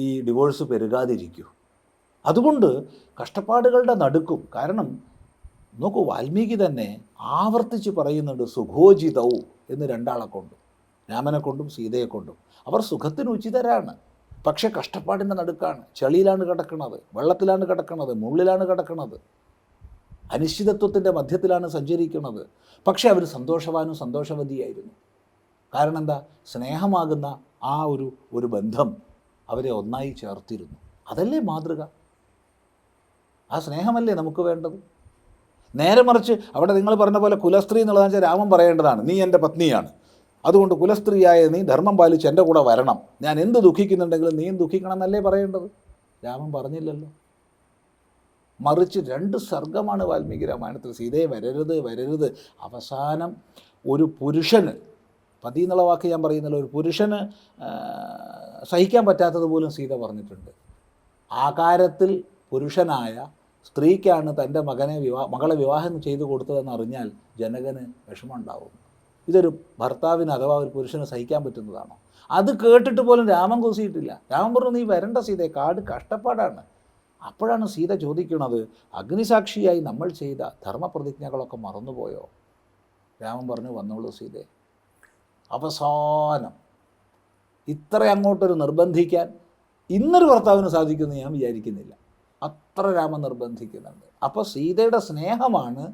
ഈ ഡിവോഴ്സ് പെരുകാതിരിക്കൂ. അതുകൊണ്ട് കഷ്ടപ്പാടുകളുടെ നടുക്കും. കാരണം നോക്കൂ, വാൽമീകി തന്നെ ആവർത്തിച്ച് പറയുന്നുണ്ട് സുഖോചിതവും എന്ന് 2 ആളെ കൊണ്ടും, രാമനെ കൊണ്ടും സീതയെ കൊണ്ടും. അവർ സുഖത്തിന് ഉചിതരാണ്, പക്ഷേ കഷ്ടപ്പാടിൻ്റെ നടുക്കാണ്. ചളിയിലാണ് കിടക്കുന്നത്, വെള്ളത്തിലാണ് കിടക്കുന്നത്, മുള്ളിലാണ് കിടക്കുന്നത്, അനിശ്ചിതത്വത്തിൻ്റെ മധ്യത്തിലാണ് സഞ്ചരിക്കുന്നത്. പക്ഷേ അവർ സന്തോഷവാനും സന്തോഷവതിയായിരുന്നു. കാരണം എന്താ? സ്നേഹമാകുന്ന ആ ഒരു ബന്ധം അവരെ ഒന്നായി ചേർത്തിരുന്നു. അതല്ലേ മാതൃക? ആ സ്നേഹമല്ലേ നമുക്ക് വേണ്ടത്? നേരെ മറിച്ച് അവിടെ നിങ്ങൾ പറഞ്ഞ പോലെ കുലസ്ത്രീ എന്നുള്ളതെന്ന് വെച്ചാൽ രാമൻ പറയേണ്ടതാണ്, നീ എൻ്റെ പത്നിയാണ്, അതുകൊണ്ട് കുലസ്ത്രീയായ നീ ധർമ്മം പാലിച്ച് എൻ്റെ കൂടെ വരണം, ഞാൻ എന്ത് ദുഃഖിക്കുന്നുണ്ടെങ്കിലും നീയും ദുഃഖിക്കണം എന്നല്ലേ പറയേണ്ടത്? രാമൻ പറഞ്ഞില്ലല്ലോ. മറിച്ച് 2 സർഗമാണ് വാൽമീകി രാമായണത്തിൽ. സീതയെ വരരുത്. അവസാനം ഒരു പുരുഷന്, പതി എന്നുള്ള വാക്ക് ഞാൻ പറയുന്നില്ല, ഒരു പുരുഷന് സഹിക്കാൻ പറ്റാത്തത് പോലും സീത പറഞ്ഞിട്ടുണ്ട്. ആകാരത്തിൽ പുരുഷനായ സ്ത്രീക്കാണ് തൻ്റെ മകളെ വിവാഹം ചെയ്തു കൊടുത്തതെന്ന് അറിഞ്ഞാൽ ജനകന് വിഷമമുണ്ടാവും. ഇതൊരു ഭർത്താവിന് അഥവാ ഒരു പുരുഷന് സഹിക്കാൻ പറ്റുന്നതാണോ? അത് കേട്ടിട്ട് പോലും രാമൻ കൂസിയിട്ടില്ല. രാമൻ പറഞ്ഞു, നീ വരണ്ട സീതയെ, കാട് കഷ്ടപ്പാടാണ്. അപ്പോഴാണ് സീത ചോദിക്കുന്നത്, അഗ്നിസാക്ഷിയായി നമ്മൾ ചെയ്ത ധർമ്മപ്രതിജ്ഞകളൊക്കെ മറന്നുപോയോ? രാമൻ പറഞ്ഞു, വന്നോളൂ സീതേ. അവസാനം ഇത്ര അങ്ങോട്ടൊരു നിർബന്ധിക്കാൻ ഇന്നൊരു ഭർത്താവിന് സാധിക്കുമെന്ന് ഞാൻ വിചാരിക്കുന്നില്ല. അത്ര രാമൻ നിർബന്ധിക്കുന്നുണ്ട്. അപ്പോൾ സീതയുടെ സ്നേഹമാണ്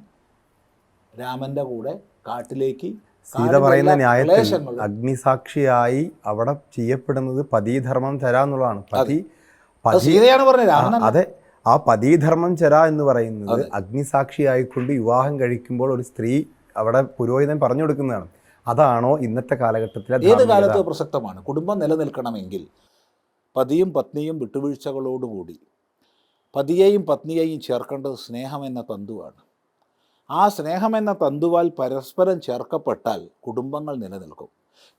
രാമൻ്റെ കൂടെ കാട്ടിലേക്ക്. സീത പറയുന്ന ന്യായത്തിൽ അഗ്നിസാക്ഷിയായി അവിടെ ചെയ്യപ്പെടുന്നത് പതിധർമ്മം ചര എന്നുള്ളതാണ്. സീതയാണ് പറഞ്ഞത്. അതെ, ആ പതിധർമ്മം ചര എന്ന് പറയുന്നത് അഗ്നിസാക്ഷിയായിക്കൊണ്ട് വിവാഹം കഴിക്കുമ്പോൾ ഒരു സ്ത്രീ അവിടെ പുരോഹിതൻ പറഞ്ഞു കൊടുക്കുന്നതാണ്. അതാണോ ഇന്നത്തെ കാലഘട്ടത്തിലെ? ഏത് കാലത്തും പ്രസക്തമാണ്. കുടുംബം നിലനിൽക്കണമെങ്കിൽ പതിയും പത്നിയും വിട്ടുവീഴ്ചകളോടുകൂടി പതിയെയും പത്നിയെയും ചേർക്കേണ്ടത് സ്നേഹമെന്ന തന്തുവാണ്. ആ സ്നേഹമെന്ന തന്തുവാൽ പരസ്പരം ചേർക്കപ്പെട്ടാൽ കുടുംബങ്ങൾ നിലനിൽക്കും.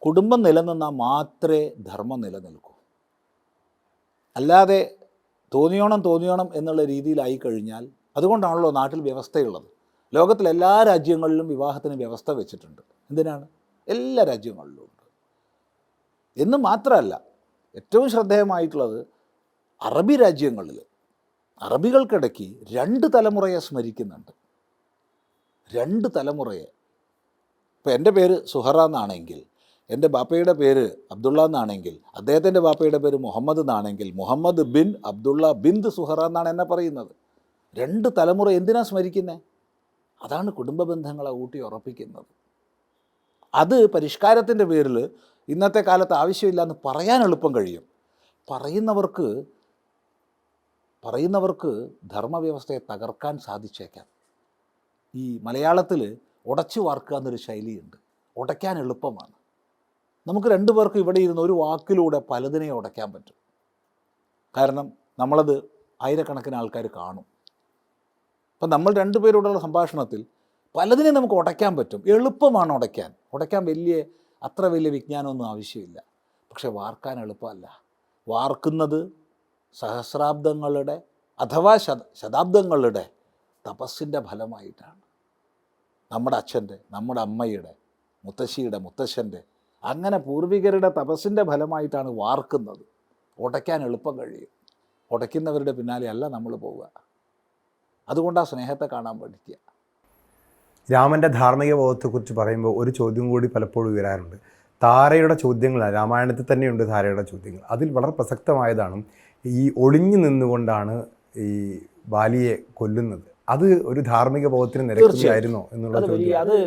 കുടുംബം നിലനിന്നാൽ മാത്രമേ ധർമ്മം നിലനിൽക്കൂ. അല്ലാതെ തോന്നിയോണം എന്നുള്ള രീതിയിലായി കഴിഞ്ഞാൽ, അതുകൊണ്ടാണല്ലോ നാട്ടിൽ വ്യവസ്ഥയുള്ളത്. ലോകത്തിലെല്ലാ രാജ്യങ്ങളിലും വിവാഹത്തിന് വ്യവസ്ഥ വെച്ചിട്ടുണ്ട്. എന്തിനാണ്? എല്ലാ രാജ്യങ്ങളിലും ഉണ്ട്. എന്ന് മാത്രമല്ല, ഏറ്റവും ശ്രദ്ധേയമായിട്ടുള്ളത് അറബി രാജ്യങ്ങളിൽ അറബികൾക്കിടയ്ക്ക് 2 തലമുറയെ സ്മരിക്കുന്നുണ്ട്. 2 തലമുറയെ. ഇപ്പോൾ എൻ്റെ പേര് സുഹറ എന്നാണെങ്കിൽ എൻ്റെ ബാപ്പയുടെ പേര് അബ്ദുള്ള എന്നാണെങ്കിൽ അദ്ദേഹത്തിൻ്റെ ബാപ്പയുടെ പേര് മുഹമ്മദ് എന്നാണെങ്കിൽ മുഹമ്മദ് ബിൻ അബ്ദുള്ള ബിന്ദു സുഹറ എന്നാണ് എന്നെ പറയുന്നത്. 2 തലമുറ എന്തിനാ സ്മരിക്കുന്നത്? അതാണ് കുടുംബ ബന്ധങ്ങളെ ഊട്ടി ഉറപ്പിക്കുന്നത്. അത് പരിഷ്കാരത്തിൻ്റെ പേരിൽ ഇന്നത്തെ കാലത്ത് ആവശ്യമില്ല എന്ന് പറയാൻ എളുപ്പം കഴിയും. പറയുന്നവർക്ക് ധർമ്മവ്യവസ്ഥയെ തകർക്കാൻ സാധിച്ചേക്കാം. ഈ മലയാളത്തിൽ ഉടച്ചു വാർക്കുക എന്നൊരു ശൈലിയുണ്ട്. ഉടയ്ക്കാൻ എളുപ്പമാണ്. നമുക്ക് 2 പേർക്ക് ഇവിടെ ഇരുന്ന് ഒരു വാക്കിലൂടെ പലതിനെയും ഉടയ്ക്കാൻ പറ്റും. കാരണം നമ്മളത് ആയിരക്കണക്കിന് ആൾക്കാർ കാണും. അപ്പം നമ്മൾ 2 പേരോടുള്ള സംഭാഷണത്തിൽ പലതിനെയും നമുക്ക് ഉടയ്ക്കാൻ പറ്റും. എളുപ്പമാണ് ഉടയ്ക്കാൻ അത്ര വലിയ വിജ്ഞാനമൊന്നും ആവശ്യമില്ല. പക്ഷെ വാർക്കാൻ എളുപ്പമല്ല. വാർക്കുന്നത് സഹസ്രാബ്ദങ്ങളുടെ അഥവാ ശതാബ്ദങ്ങളുടെ തപസ്സിൻ്റെ ഫലമായിട്ടാണ്. നമ്മുടെ അച്ഛൻ്റെ, നമ്മുടെ അമ്മയുടെ, മുത്തശ്ശിയുടെ, മുത്തശ്ശൻ്റെ, അങ്ങനെ പൂർവികരുടെ തപസ്സിൻ്റെ ഫലമായിട്ടാണ് വാർക്കുന്നത്. ഉടയ്ക്കാൻ എളുപ്പം കഴിയും. ഉടയ്ക്കുന്നവരുടെ പിന്നാലെ അല്ല നമ്മൾ പോവുക. അതുകൊണ്ടാണ് സ്നേഹത്തെ കാണാൻ പഠിക്കുക. രാമൻ്റെ ധാർമ്മിക ബോധത്തെക്കുറിച്ച് പറയുമ്പോൾ ഒരു ചോദ്യം കൂടി പലപ്പോഴും ഉയരാറുണ്ട്. താരയുടെ ചോദ്യങ്ങളാണ്, രാമായണത്തിൽ തന്നെയുണ്ട് താരയുടെ ചോദ്യങ്ങൾ. അതിൽ വളരെ പ്രസക്തമായതാണ് ഈ ഒളിഞ്ഞു നിന്നുകൊണ്ടാണ് ഈ ബാലിയെ കൊല്ലുന്നത്. അത് ഒരു ധാർമ്മിക ബോധത്തിന് നിരക്കുകയായിരുന്നോ എന്നുള്ള ചോദ്യം. അത്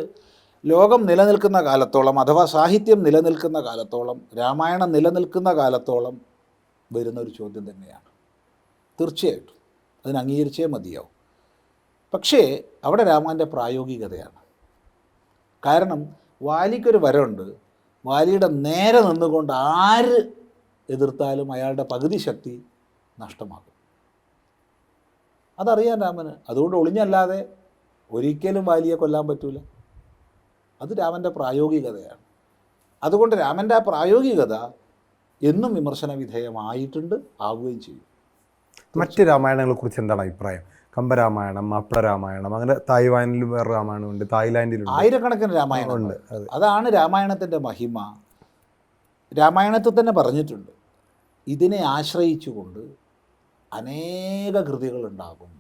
ലോകം നിലനിൽക്കുന്ന കാലത്തോളം, അഥവാ സാഹിത്യം നിലനിൽക്കുന്ന കാലത്തോളം, രാമായണം നിലനിൽക്കുന്ന കാലത്തോളം വരുന്ന ഒരു ചോദ്യം തന്നെയാണ്. തീർച്ചയായിട്ടും അതിന് അംഗീകരിച്ചേ മതിയാവും. പക്ഷേ അവിടെ രാമൻ്റെ പ്രായോഗികതയാണ്. കാരണം വാലിക്കൊരു വരമുണ്ട്. വാലിയുടെ നേരെ നിന്നുകൊണ്ട് ആര് എതിർത്താലും അയാളുടെ പകുതി ശക്തി നഷ്ടമാകും. അതറിയാം രാമന്. അതുകൊണ്ട് ഒളിഞ്ഞല്ലാതെ ഒരിക്കലും വാലിയെ കൊല്ലാൻ പറ്റൂല. അത് രാമൻ്റെ പ്രായോഗികതയാണ്. അതുകൊണ്ട് രാമൻ്റെ ആ പ്രായോഗികത എന്നും വിമർശന വിധേയമായിട്ടുണ്ട്, ആവുകയും ചെയ്യും. മറ്റ് രാമായണങ്ങളെക്കുറിച്ച് എന്താണ് അഭിപ്രായം? കമ്പരാമായണം, മാപ്പിള രാമായണം, അങ്ങനെ തായ്വാനിലും വേറെ രാമായണമുണ്ട്, തായ്ലാൻഡിലുണ്ട്, ആയിരക്കണക്കിന് രാമായണമുണ്ട്. അതാണ് രാമായണത്തിൻ്റെ മഹിമ. രാമായണത്തിൽ തന്നെ പറഞ്ഞിട്ടുണ്ട്, ഇതിനെ ആശ്രയിച്ചുകൊണ്ട് അനേക കൃതികളുണ്ടാകും.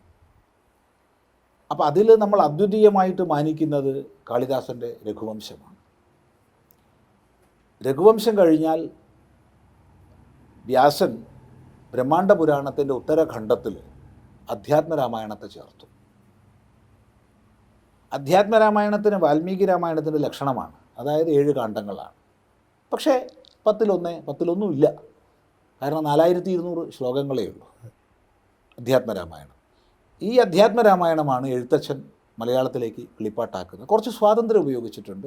അപ്പോൾ അതിൽ നമ്മൾ അദ്വിതീയമായിട്ട് മാനിക്കുന്നത് കാളിദാസൻ്റെ രഘുവംശമാണ്. രഘുവംശം കഴിഞ്ഞാൽ വ്യാസൻ ബ്രഹ്മാണ്ഡ പുരാണത്തിൻ്റെ ഉത്തരഖണ്ഡത്തിൽ അധ്യാത്മരാമായണത്തെ ചേർത്തു. അധ്യാത്മരാമായണത്തിന് വാൽമീകി രാമായണത്തിൻ്റെ ലക്ഷണമാണ്. അതായത് 7 കാണ്ഡങ്ങളാണ്. പക്ഷേ 10-1 ഇല്ല. കാരണം 4200 ശ്ലോകങ്ങളേ ഉള്ളൂ അധ്യാത്മരാമായണം. ഈ അധ്യാത്മരാമായണമാണ് എഴുത്തച്ഛൻ മലയാളത്തിലേക്ക് കിളിപ്പാട്ടാക്കുന്നത്. കുറച്ച് സ്വാതന്ത്ര്യം ഉപയോഗിച്ചിട്ടുണ്ട്.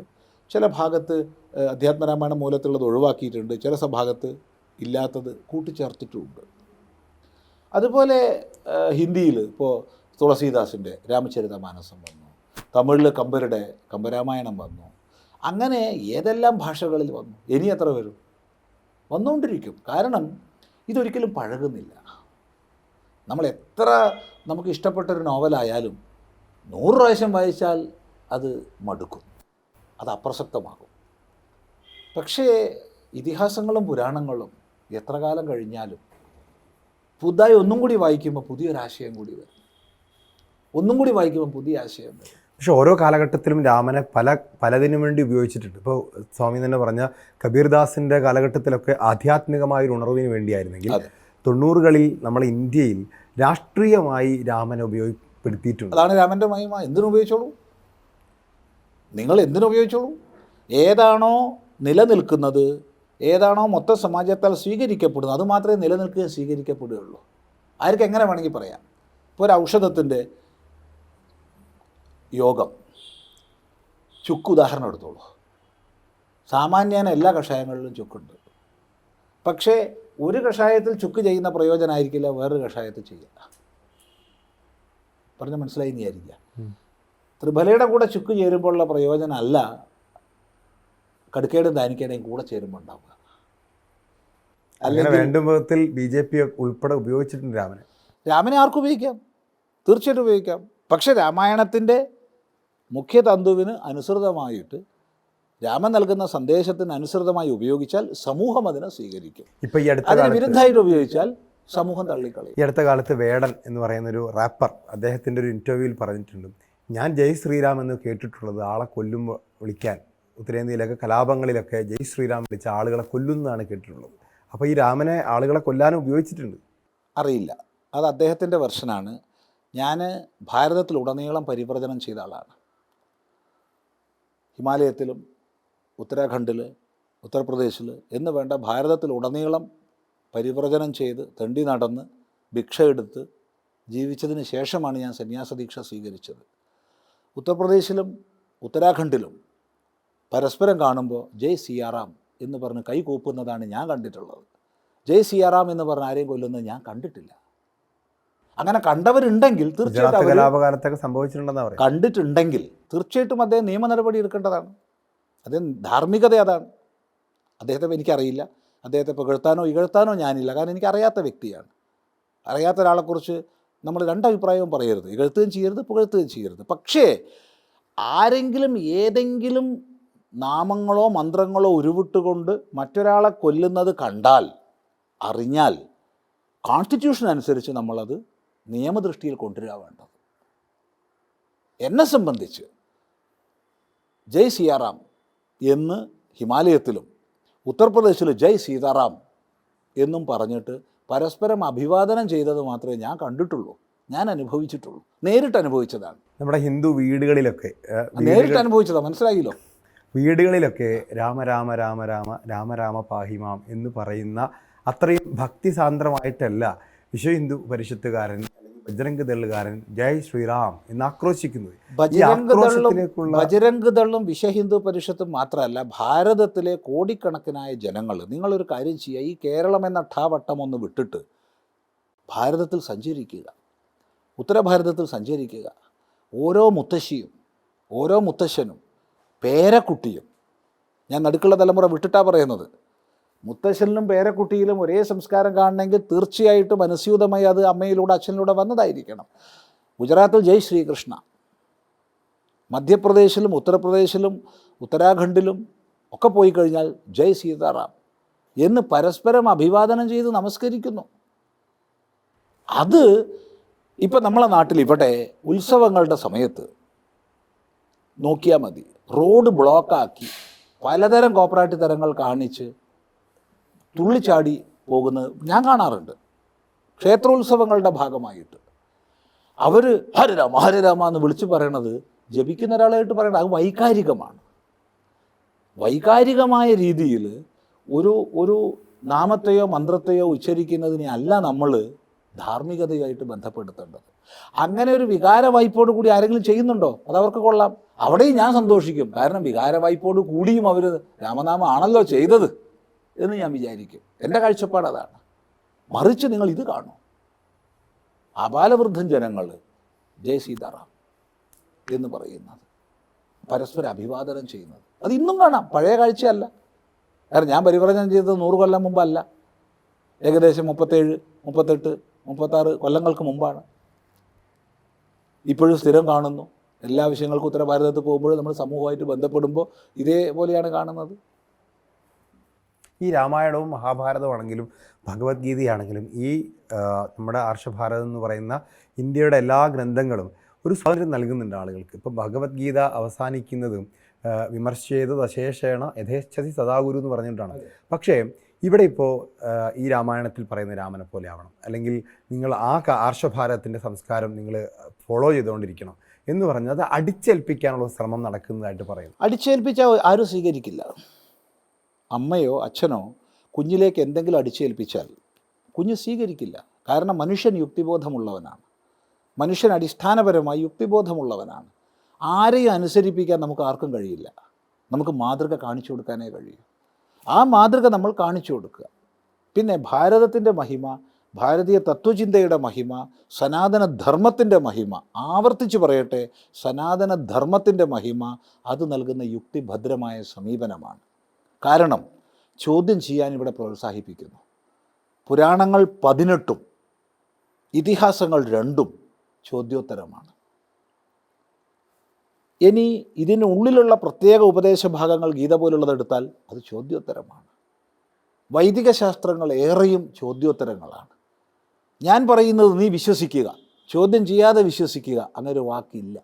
ചില ഭാഗത്ത് അധ്യാത്മരാമായണം മൂലത്തുള്ളത് ഒഴിവാക്കിയിട്ടുണ്ട്, ചില ഭാഗത്ത് ഇല്ലാത്തത് കൂട്ടിച്ചേർത്തിട്ടുമുണ്ട്. അതുപോലെ ഹിന്ദിയിൽ ഇപ്പോൾ തുളസീദാസിൻ്റെ രാമചരിതമാനസം വന്നു, തമിഴിൽ കമ്പരുടെ കമ്പരാമായണം വന്നു. അങ്ങനെ ഏതെല്ലാം ഭാഷകളിൽ വന്നു. ഇനി എത്ര വരും? വന്നുകൊണ്ടിരിക്കും. കാരണം ഇതൊരിക്കലും പഴകുന്നില്ല. നമ്മൾ എത്ര നമുക്ക് ഇഷ്ടപ്പെട്ടൊരു നോവലായാലും 100 പ്രാവശ്യം വായിച്ചാൽ അത് മടുക്കും, അത് അപ്രസക്തമാകും. പക്ഷേ ഇതിഹാസങ്ങളും പുരാണങ്ങളും എത്ര കാലം കഴിഞ്ഞാലും പുതുതായി ഒന്നും കൂടി വായിക്കുമ്പോൾ പുതിയൊരാശയം കൂടി വരും. ഒന്നും കൂടി വായിക്കുമ്പോൾ പുതിയ ആശയം വരും. പക്ഷെ ഓരോ കാലഘട്ടത്തിലും രാമനെ പലതിനും വേണ്ടി ഉപയോഗിച്ചിട്ടുണ്ട്. ഇപ്പോൾ സ്വാമി തന്നെ പറഞ്ഞ കബീർദാസിൻ്റെ കാലഘട്ടത്തിലൊക്കെ ആധ്യാത്മികമായൊരു ഉണർവിന് വേണ്ടിയായിരുന്നെങ്കിൽ 90കളിൽ നമ്മളെ ഇന്ത്യയിൽ രാഷ്ട്രീയമായി രാമനെ ഉപയോഗപ്പെടുത്തിയിട്ടുണ്ട്. അതാണ് രാമൻ്റെ മഹിമ. എന്തിനുപയോഗിച്ചോളൂ, നിങ്ങൾ എന്തിനുപയോഗിച്ചോളൂ. ഏതാണോ നിലനിൽക്കുന്നത്, ഏതാണോ മൊത്തം സമാജത്താൽ സ്വീകരിക്കപ്പെടുന്നത്, അത് മാത്രമേ നിലനിൽക്കുകയും സ്വീകരിക്കപ്പെടുകയുള്ളൂ. ആർക്ക് എങ്ങനെ വേണമെങ്കിൽ പറയാം. ഇപ്പോൾ ഒരു ഔഷധത്തിൻ്റെ യോഗം, ചുക്ക് ഉദാഹരണം എടുത്തോളൂ. സാമാന്യേന എല്ലാ കഷായങ്ങളിലും ചുക്കുണ്ട്. പക്ഷേ ഒരു കഷായത്തിൽ ചുക്ക് ചെയ്യുന്ന പ്രയോജനമായിരിക്കില്ല വേറൊരു കഷായത്തിൽ ചെയ്യുക. പറഞ്ഞ മനസ്സിലായി എന്ന് വിചാരിക്കുക. ത്രിഫലയുടെ കൂടെ ചുക്ക് ചേരുമ്പോഴുള്ള പ്രയോജനമല്ല കടുക്കയുടെയും ധാനിക്കയുടെയും കൂടെ ചേരുമ്പോൾ ഉണ്ടാവുക. അല്ലെങ്കിൽ രണ്ടും വിധത്തിൽ BJP ഉൾപ്പെടെ ഉപയോഗിച്ചിട്ടുണ്ട് രാമനെ ആർക്കും ഉപയോഗിക്കാം, തീർച്ചയായിട്ടും ഉപയോഗിക്കാം. പക്ഷെ രാമായണത്തിൻ്റെ മുഖ്യ തന്തുവിന് അനുസൃതമായിട്ട്, രാമൻ നൽകുന്ന സന്ദേശത്തിന് അനുസൃതമായി ഉപയോഗിച്ചാൽ സമൂഹം അതിനെ സ്വീകരിക്കും. ഇപ്പോൾ അതിന് വിരുദ്ധമായിട്ട് ഉപയോഗിച്ചാൽ സമൂഹം തള്ളിക്കളയും. ഈ അടുത്ത കാലത്ത് വേടൻ എന്ന് പറയുന്നൊരു റാപ്പർ അദ്ദേഹത്തിൻ്റെ ഒരു ഇൻ്റർവ്യൂവിൽ പറഞ്ഞിട്ടുണ്ട്, ഞാൻ ജയ് ശ്രീറാം എന്ന് കേട്ടിട്ടുള്ളത് ആളെ കൊല്ലുമ്പോൾ വിളിക്കാൻ ഉത്തരേന്ത്യയിലൊക്കെ കലാപങ്ങളിലൊക്കെ ജയ് ശ്രീറാം വിളിച്ച ആളുകളെ കൊല്ലുന്നതാണ് കേട്ടിട്ടുള്ളത്. അപ്പോൾ ഈ രാമനെ ആളുകളെ കൊല്ലാനും ഉപയോഗിച്ചിട്ടുണ്ട്. അറിയില്ല, അത് അദ്ദേഹത്തിൻ്റെ വെർഷനാണ്. ഞാൻ ഭാരതത്തിലുടനീളം പരിവ്രജനം ചെയ്ത ആളാണ്. ഹിമാലയത്തിലും ഉത്തരാഖണ്ഡിൽ, ഉത്തർപ്രദേശിൽ എന്ന് വേണ്ട ഭാരതത്തിലുടനീളം പരിവ്രജനം ചെയ്ത് തെണ്ടി നടന്ന് ഭിക്ഷ എടുത്ത് ജീവിച്ചതിന് ശേഷമാണ് ഞാൻ സന്യാസ ദീക്ഷ സ്വീകരിച്ചത്. ഉത്തർപ്രദേശിലും ഉത്തരാഖണ്ഡിലും പരസ്പരം കാണുമ്പോൾ ജയ് സിയാറാം എന്ന് പറഞ്ഞ് കൈ കൂപ്പുന്നതാണ് ഞാൻ കണ്ടിട്ടുള്ളത്. ജയ് സിയാറാം എന്ന് പറഞ്ഞ് ആരെയും കൊല്ലുന്നത് ഞാൻ കണ്ടിട്ടില്ല. അങ്ങനെ കണ്ടവരുണ്ടെങ്കിൽ തീർച്ചയായിട്ടും കലാപകാലത്തൊക്കെ സംഭവിച്ചിട്ടുണ്ടെന്നാണ് പറയുന്നത്. കണ്ടിട്ടുണ്ടെങ്കിൽ തീർച്ചയായിട്ടും അദ്ദേഹം നിയമ നടപടി എടുക്കേണ്ടതാണ്. അദ്ദേഹം ധാർമ്മികത അതാണ്. അദ്ദേഹത്തെ എനിക്കറിയില്ല. അദ്ദേഹത്തെ പുകഴ്ത്താനോ ഇകഴ്ത്താനോ ഞാനില്ല. കാരണം എനിക്കറിയാത്ത വ്യക്തിയാണ്. അറിയാത്ത ഒരാളെക്കുറിച്ച് നമ്മൾ രണ്ടഭിപ്രായവും പറയരുത്. ഇകഴ്ത്തുകയും ചെയ്യരുത്, പുകഴ്ത്തുകയും ചെയ്യരുത്. പക്ഷേ ആരെങ്കിലും ഏതെങ്കിലും നാമങ്ങളോ മന്ത്രങ്ങളോ ഉരുവിട്ടുകൊണ്ട് മറ്റൊരാളെ കൊല്ലുന്നത് കണ്ടാൽ, അറിഞ്ഞാൽ, കോൺസ്റ്റിറ്റ്യൂഷൻ അനുസരിച്ച് നമ്മളത് നിയമദൃഷ്ടിയിൽ കൊണ്ടുവരിക വേണ്ടത്. എന്നെ സംബന്ധിച്ച് ജയ് സിയാറാം എന്ന് ഹിമാലയത്തിലും ഉത്തർപ്രദേശിൽ ജയ് സീതാറാം എന്നും പറഞ്ഞിട്ട് പരസ്പരം അഭിവാദനം ചെയ്തത് മാത്രമേ ഞാൻ കണ്ടിട്ടുള്ളൂ, ഞാൻ അനുഭവിച്ചിട്ടുള്ളൂ. നേരിട്ട് അനുഭവിച്ചതാണ്. നമ്മുടെ ഹിന്ദു വീടുകളിലൊക്കെ നേരിട്ട് അനുഭവിച്ചതാണ്. മനസ്സിലായില്ലോ? വീടുകളിലൊക്കെ രാമ രാമ രാമ രാമ രാമ രാമ പാഹിമാം എന്ന് പറയുന്ന അത്രയും ഭക്തിസാന്ദ്രമായിട്ടല്ല വിശ്വ ഹിന്ദു പരിഷത്തുകാരൻ അല്ലെങ്കിൽ ബജ്രംഗ് ദളുകാരൻ ജയ് ശ്രീറാം എന്ന് ആക്രോശിക്കുന്നത്. ബജ്രംഗ് ദളും വിശ്വ ഹിന്ദു പരിഷത്തും മാത്രമല്ല, ഭാരതത്തിലെ കോടിക്കണക്കിനായ ജനങ്ങൾ, നിങ്ങളൊരു കാര്യം ചെയ്യുക, ഈ കേരളം എന്ന ഠാവട്ടം ഒന്ന് വിട്ടിട്ട് ഭാരതത്തിൽ സഞ്ചരിക്കുക, ഉത്തരഭാരതത്തിൽ സഞ്ചരിക്കുക. ഓരോ മുത്തശ്ശിയും ഓരോ മുത്തശ്ശനും പേരക്കുട്ടിയും, ഞാൻ നടുക്കുള്ള തലമുറ വിട്ടിട്ടാണ് പറയുന്നത്, മുത്തശ്ശനിലും പേരക്കുട്ടിയിലും ഒരേ സംസ്കാരം കാണണമെങ്കിൽ തീർച്ചയായിട്ടും അനുസ്യൂതമായി അത് അമ്മയിലൂടെ അച്ഛനിലൂടെ വന്നതായിരിക്കണം. ഗുജറാത്തിൽ ജയ് ശ്രീകൃഷ്ണ, മധ്യപ്രദേശിലും ഉത്തർപ്രദേശിലും ഉത്തരാഖണ്ഡിലും ഒക്കെ പോയി കഴിഞ്ഞാൽ ജയ് സീതാറാം എന്ന് പരസ്പരം അഭിവാദനം ചെയ്ത് നമസ്കരിക്കുന്നു. അത് ഇപ്പം നമ്മളെ നാട്ടിൽ ഇവിടെ ഉത്സവങ്ങളുടെ സമയത്ത് നോക്കിയാൽ മതി, റോഡ് ബ്ലോക്കാക്കി പലതരം കോപ്പറേറ്റീവ് തരങ്ങൾ കാണിച്ച് തുള്ളിച്ചാടി പോകുന്നത് ഞാൻ കാണാറുണ്ട്. ക്ഷേത്രോത്സവങ്ങളുടെ ഭാഗമായിട്ട് അവർ ഹരരാമ ഹരരാമ എന്ന് വിളിച്ചു പറയണത് ജപിക്കുന്ന ഒരാളായിട്ട് പറയണത് അത് വൈകാരികമാണ്. വൈകാരികമായ രീതിയിൽ ഒരു നാമത്തെയോ മന്ത്രത്തെയോ ഉച്ചരിക്കുന്നതിനെ അല്ല നമ്മൾ ധാർമ്മികതയായിട്ട് ബന്ധപ്പെടുത്തേണ്ടത്. അങ്ങനെ ഒരു വികാര വായ്പോട് കൂടി ആരെങ്കിലും ചെയ്യുന്നുണ്ടോ അത് അവർക്ക് കൊള്ളാം, അവിടെയും ഞാൻ സന്തോഷിക്കും. കാരണം വികാര വായ്പോട് കൂടിയും അവർ രാമനാമം ആണല്ലോ ചെയ്തത് എന്ന് ഞാൻ വിചാരിക്കും. എൻ്റെ കാഴ്ചപ്പാട് അതാണ്. മറിച്ച് നിങ്ങൾ ഇത് കാണും, അപാലവൃദ്ധൻ ജനങ്ങൾ ജയ് സീതാറാം എന്ന് പറയുന്നത്, പരസ്പരം അഭിവാദനം ചെയ്യുന്നത്, അത് ഇന്നും കാണാം. പഴയ കാഴ്ചയല്ല. കാരണം ഞാൻ പരിവ്രജനം ചെയ്തത് 100 കൊല്ലം മുമ്പല്ല, ഏകദേശം 37, 38, 36 കൊല്ലങ്ങൾക്ക് മുമ്പാണ്. ഇപ്പോഴും സ്ഥിരം കാണുന്നു. എല്ലാ വിഷയങ്ങൾക്കും ഉത്തരഭാരതത്തിൽ പോകുമ്പോൾ നമ്മൾ സമൂഹമായിട്ട് ബന്ധപ്പെടുമ്പോൾ ഇതേപോലെയാണ് കാണുന്നത്. ഈ രാമായണവും മഹാഭാരതമാണെങ്കിലും ഭഗവത്ഗീതയാണെങ്കിലും ഈ നമ്മുടെ ആർഷഭാരതം എന്ന് പറയുന്ന ഇന്ത്യയുടെ എല്ലാ ഗ്രന്ഥങ്ങളും ഒരു സ്വാതന്ത്ര്യം നൽകുന്നുണ്ട് ആളുകൾക്ക്. ഇപ്പം ഭഗവത്ഗീത അവസാനിക്കുന്നതും വിമർശിച്ചത് ദശേഷേണ യഥേച്ഛതി സദാഗുരു എന്ന് പറഞ്ഞിട്ടാണ്. പക്ഷേ ഇവിടെ ഇപ്പോൾ ഈ രാമായണത്തിൽ പറയുന്ന രാമനെ പോലെ ആവണം, അല്ലെങ്കിൽ നിങ്ങൾ ആ ആർഷഭാരതത്തിൻ്റെ സംസ്കാരം നിങ്ങൾ ഫോളോ ചെയ്തുകൊണ്ടിരിക്കണം എന്ന് പറഞ്ഞാൽ അത് അടിച്ചേൽപ്പിക്കാനുള്ള ശ്രമം നടക്കുന്നതായിട്ട് പറയുന്നു. അടിച്ചേൽപ്പിച്ചാൽ ആരും സ്വീകരിക്കില്ല. അമ്മയോ അച്ഛനോ കുഞ്ഞിലേക്ക് എന്തെങ്കിലും അടിച്ചേൽപ്പിച്ചാൽ കുഞ്ഞ് സ്വീകരിക്കില്ല. കാരണം മനുഷ്യൻ യുക്തിബോധമുള്ളവനാണ്, മനുഷ്യൻ അടിസ്ഥാനപരമായി യുക്തിബോധമുള്ളവനാണ്. ആരെയും അനുസരിപ്പിക്കാൻ നമുക്ക് ആർക്കും കഴിയില്ല. നമുക്ക് മാതൃക കാണിച്ചു കൊടുക്കാനേ കഴിയൂ. ആ മാതൃക നമ്മൾ കാണിച്ചു കൊടുക്കുക. പിന്നെ ഭാരതത്തിൻ്റെ മഹിമ, ഭാരതീയ തത്വചിന്തയുടെ മഹിമ, സനാതനധർമ്മത്തിൻ്റെ മഹിമ, ആവർത്തിച്ച് പറയട്ടെ, സനാതനധർമ്മത്തിൻ്റെ മഹിമ അത് നൽകുന്ന യുക്തിഭദ്രമായ സമീപനമാണ്. കാരണം ചോദ്യം ചെയ്യാൻ ഇവിടെ പ്രോത്സാഹിപ്പിക്കുന്നു. പുരാണങ്ങൾ 18ഉം ഇതിഹാസങ്ങൾ 2ഉം ചോദ്യോത്തരമാണ്. ഇനി ഇതിനുള്ളിലുള്ള പ്രത്യേക ഉപദേശ ഭാഗങ്ങൾ ഗീത പോലുള്ളതെടുത്താൽ അത് ചോദ്യോത്തരമാണ്. വൈദിക ശാസ്ത്രങ്ങൾ ഏറെയും ചോദ്യോത്തരങ്ങളാണ്. ഞാൻ പറയുന്നത് നീ വിശ്വസിക്കുക, ചോദ്യം ചെയ്യാതെ വിശ്വസിക്കുക, അങ്ങനൊരു വാക്കില്ല.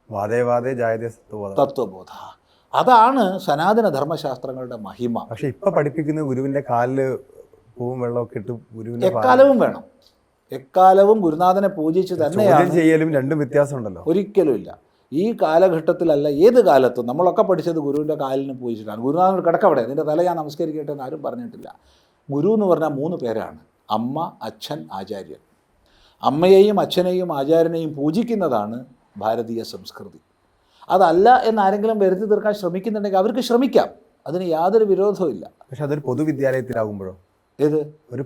വാദേ വാദേ ജായതേ തത്വബോധ. തത്വബോധ. അതാണ് സനാതന ധർമ്മശാസ്ത്രങ്ങളുടെ മഹിമ. പക്ഷെ ഇപ്പൊ പഠിപ്പിക്കുന്ന ഗുരുവിന്റെ കാലില് പൂവും വെള്ളമൊക്കെ ഇട്ട് ഗുരുവിന്റെ എക്കാലവും വേണം. എക്കാലവും ഗുരുനാഥനെ പൂജിച്ച് തന്നെയാണ് ചെയ്യലും രണ്ടും വ്യത്യാസമുണ്ടല്ലോ. ഒരിക്കലുമില്ല. ഈ കാലഘട്ടത്തിലല്ല, ഏത് കാലത്തും നമ്മളൊക്കെ പഠിച്ചത് ഗുരുവിൻ്റെ കാലിന് പൂജിച്ചിട്ടാണ്. ഗുരുനാഥൻ കിടക്കവിടെ, നിന്റെ തല ഞാൻ നമസ്കരിക്കട്ടെ എന്ന് ആരും പറഞ്ഞിട്ടില്ല. ഗുരു എന്ന് പറഞ്ഞാൽ 3 പേരാണ്: അമ്മ, അച്ഛൻ, ആചാര്യൻ. അമ്മയെയും അച്ഛനെയും ആചാര്യനെയും പൂജിക്കുന്നതാണ് ഭാരതീയ സംസ്കൃതി. അതല്ല എന്നാരെങ്കിലും വരുത്തി തീർക്കാൻ ശ്രമിക്കുന്നുണ്ടെങ്കിൽ അവർക്ക് ശ്രമിക്കാം, അതിന് യാതൊരു വിരോധവും. പക്ഷെ അതൊരു പൊതുവിദ്യാലയത്തിലാകുമ്പോഴോ? ഏത് ഒരു